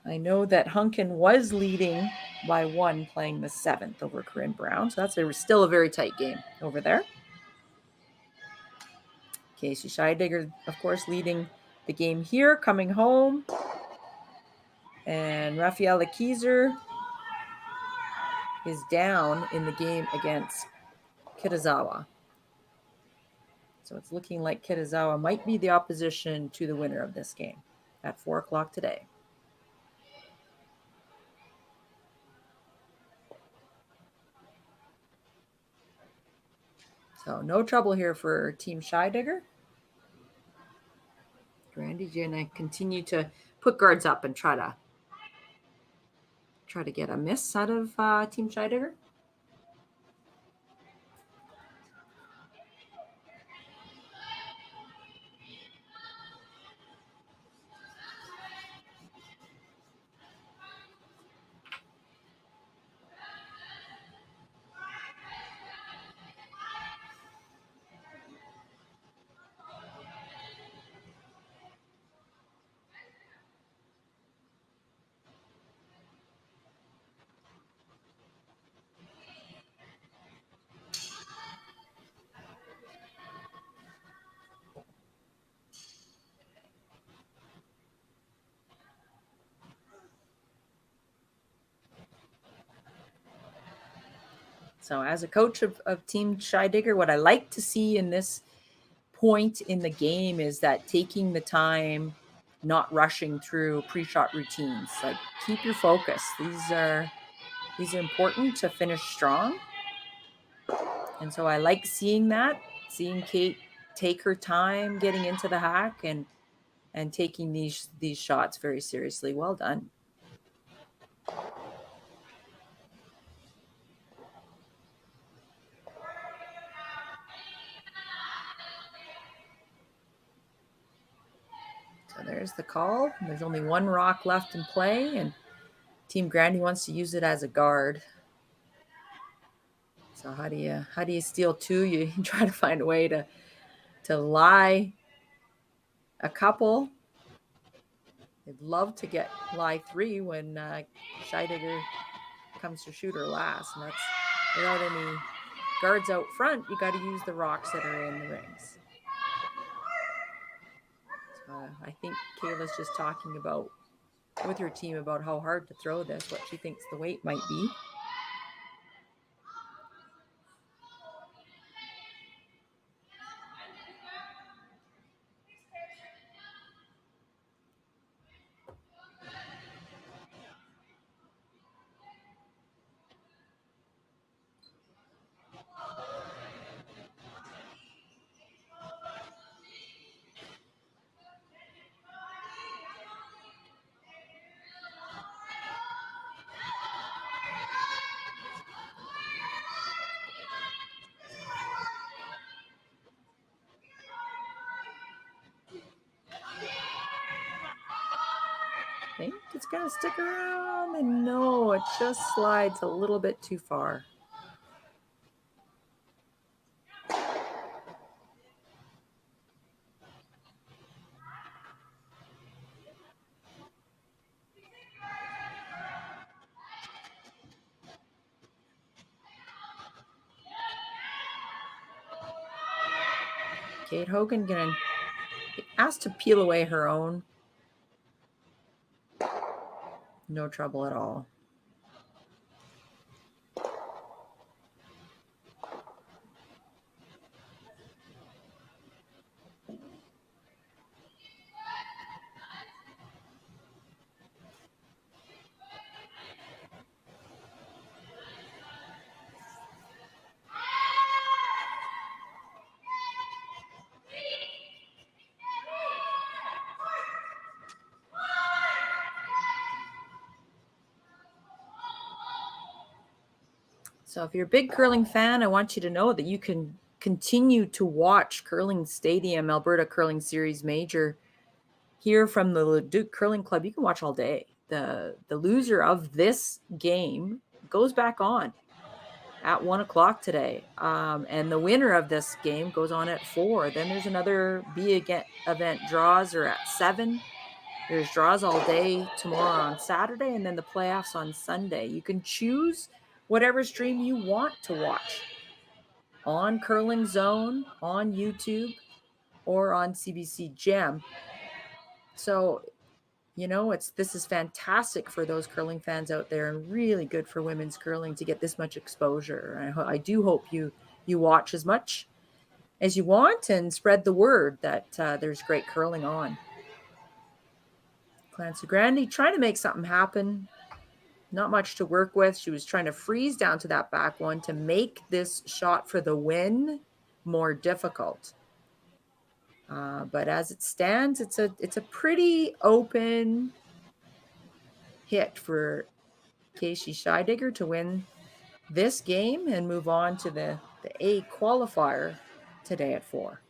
I know that Hunkin was leading by 1 playing the 7th over Corinne Brown. So that's still a very tight game over there. Casey Scheidegger, of course, leading the game here, coming home. And Rafaela Kieser is down in the game against Kitazawa. So it's looking like Kitazawa might be the opposition to the winner of this game at 4 o'clock today. So no trouble here for Team Scheidegger. Grandy's going to continue to put guards up and try to get a miss out of Team Scheidegger. So as a coach of Team Scheidegger, what I like to see in this point in the game is that taking the time, not rushing through pre-shot routines. Like, keep your focus. These are important to finish strong. And so I like seeing that, seeing Kate take her time getting into the hack and taking these shots very seriously. Well done. So there's the call. There's only 1 rock left in play, and Team Grandy wants to use it as a guard. So how do you steal 2? You try to find a way to lie a couple. They'd love to get lie 3 when Scheidegger comes to shoot her last, and that's without any guards out front. You got to use the rocks that are in the rings. I think Kayla's just talking about with her team about how hard to throw this, what she thinks the weight might be. I think it's going to stick around, and no, it just slides a little bit too far. Kate Hogan going to be asked to peel away her own. No trouble at all. So if you're a big curling fan, I want you to know that you can continue to watch Curling Stadium, Alberta Curling Series Major here from the Leduc Curling Club. You can watch all day. The loser of this game goes back on at 1 o'clock today. And the winner of this game goes on at 4. Then there's another B event draws are at 7. There's draws all day tomorrow on Saturday, and then the playoffs on Sunday. You can choose whatever stream you want to watch on Curling Zone, on YouTube, or on CBC Gem. So, this is fantastic for those curling fans out there, and really good for women's curling to get this much exposure. I do hope you watch as much as you want and spread the word that there's great curling on. Clancy Grandy trying to make something happen. Not much to work with. She was trying to freeze down to that back one to make this shot for the win more difficult. But as it stands, it's a pretty open hit for Casey Scheidegger to win this game and move on to the A qualifier today at 4.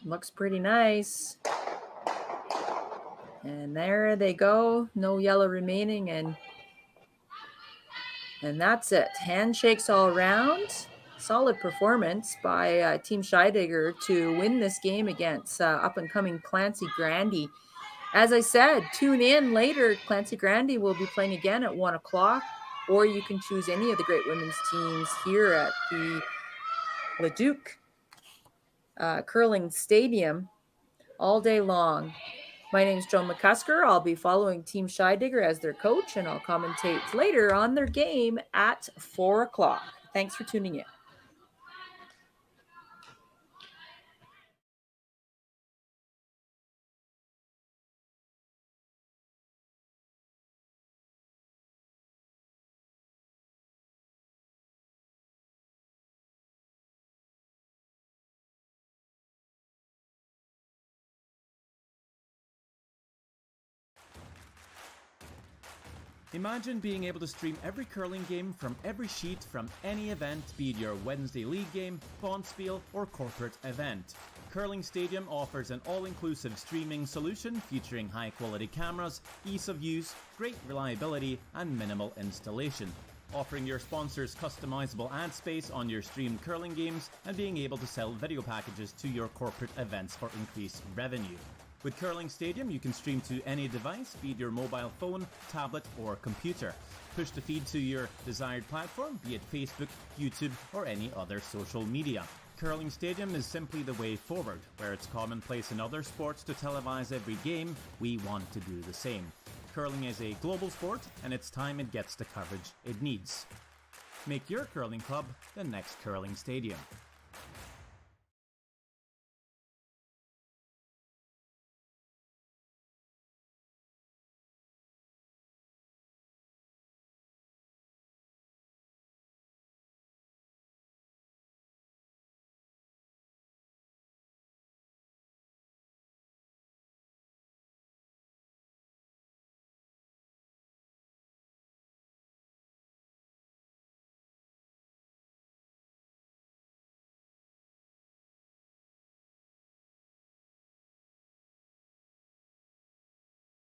Looks pretty nice. And there they go. No yellow remaining, and that's it. Handshakes all around. Solid performance by Team Scheidegger to win this game against up-and-coming Clancy Grandy. As I said, tune in later. Clancy Grandy will be playing again at 1 o'clock, or you can choose any of the great women's teams here at the Leduc Curling Stadium all day long. My name's Joan McCusker. I'll be following Team Scheidegger as their coach, and I'll commentate later on their game at 4 o'clock. Thanks for tuning in. Imagine being able to stream every curling game from every sheet from any event, be it your Wednesday league game, bonspiel, or corporate event. Curling Stadium offers an all-inclusive streaming solution featuring high-quality cameras, ease of use, great reliability, and minimal installation. Offering your sponsors customizable ad space on your streamed curling games and being able to sell video packages to your corporate events for increased revenue. With Curling Stadium, you can stream to any device, be it your mobile phone, tablet, or computer. Push the feed to your desired platform, be it Facebook, YouTube, or any other social media. Curling Stadium is simply the way forward. Where it's commonplace in other sports to televise every game, we want to do the same. Curling is a global sport, and it's time it gets the coverage it needs. Make your curling club the next Curling Stadium.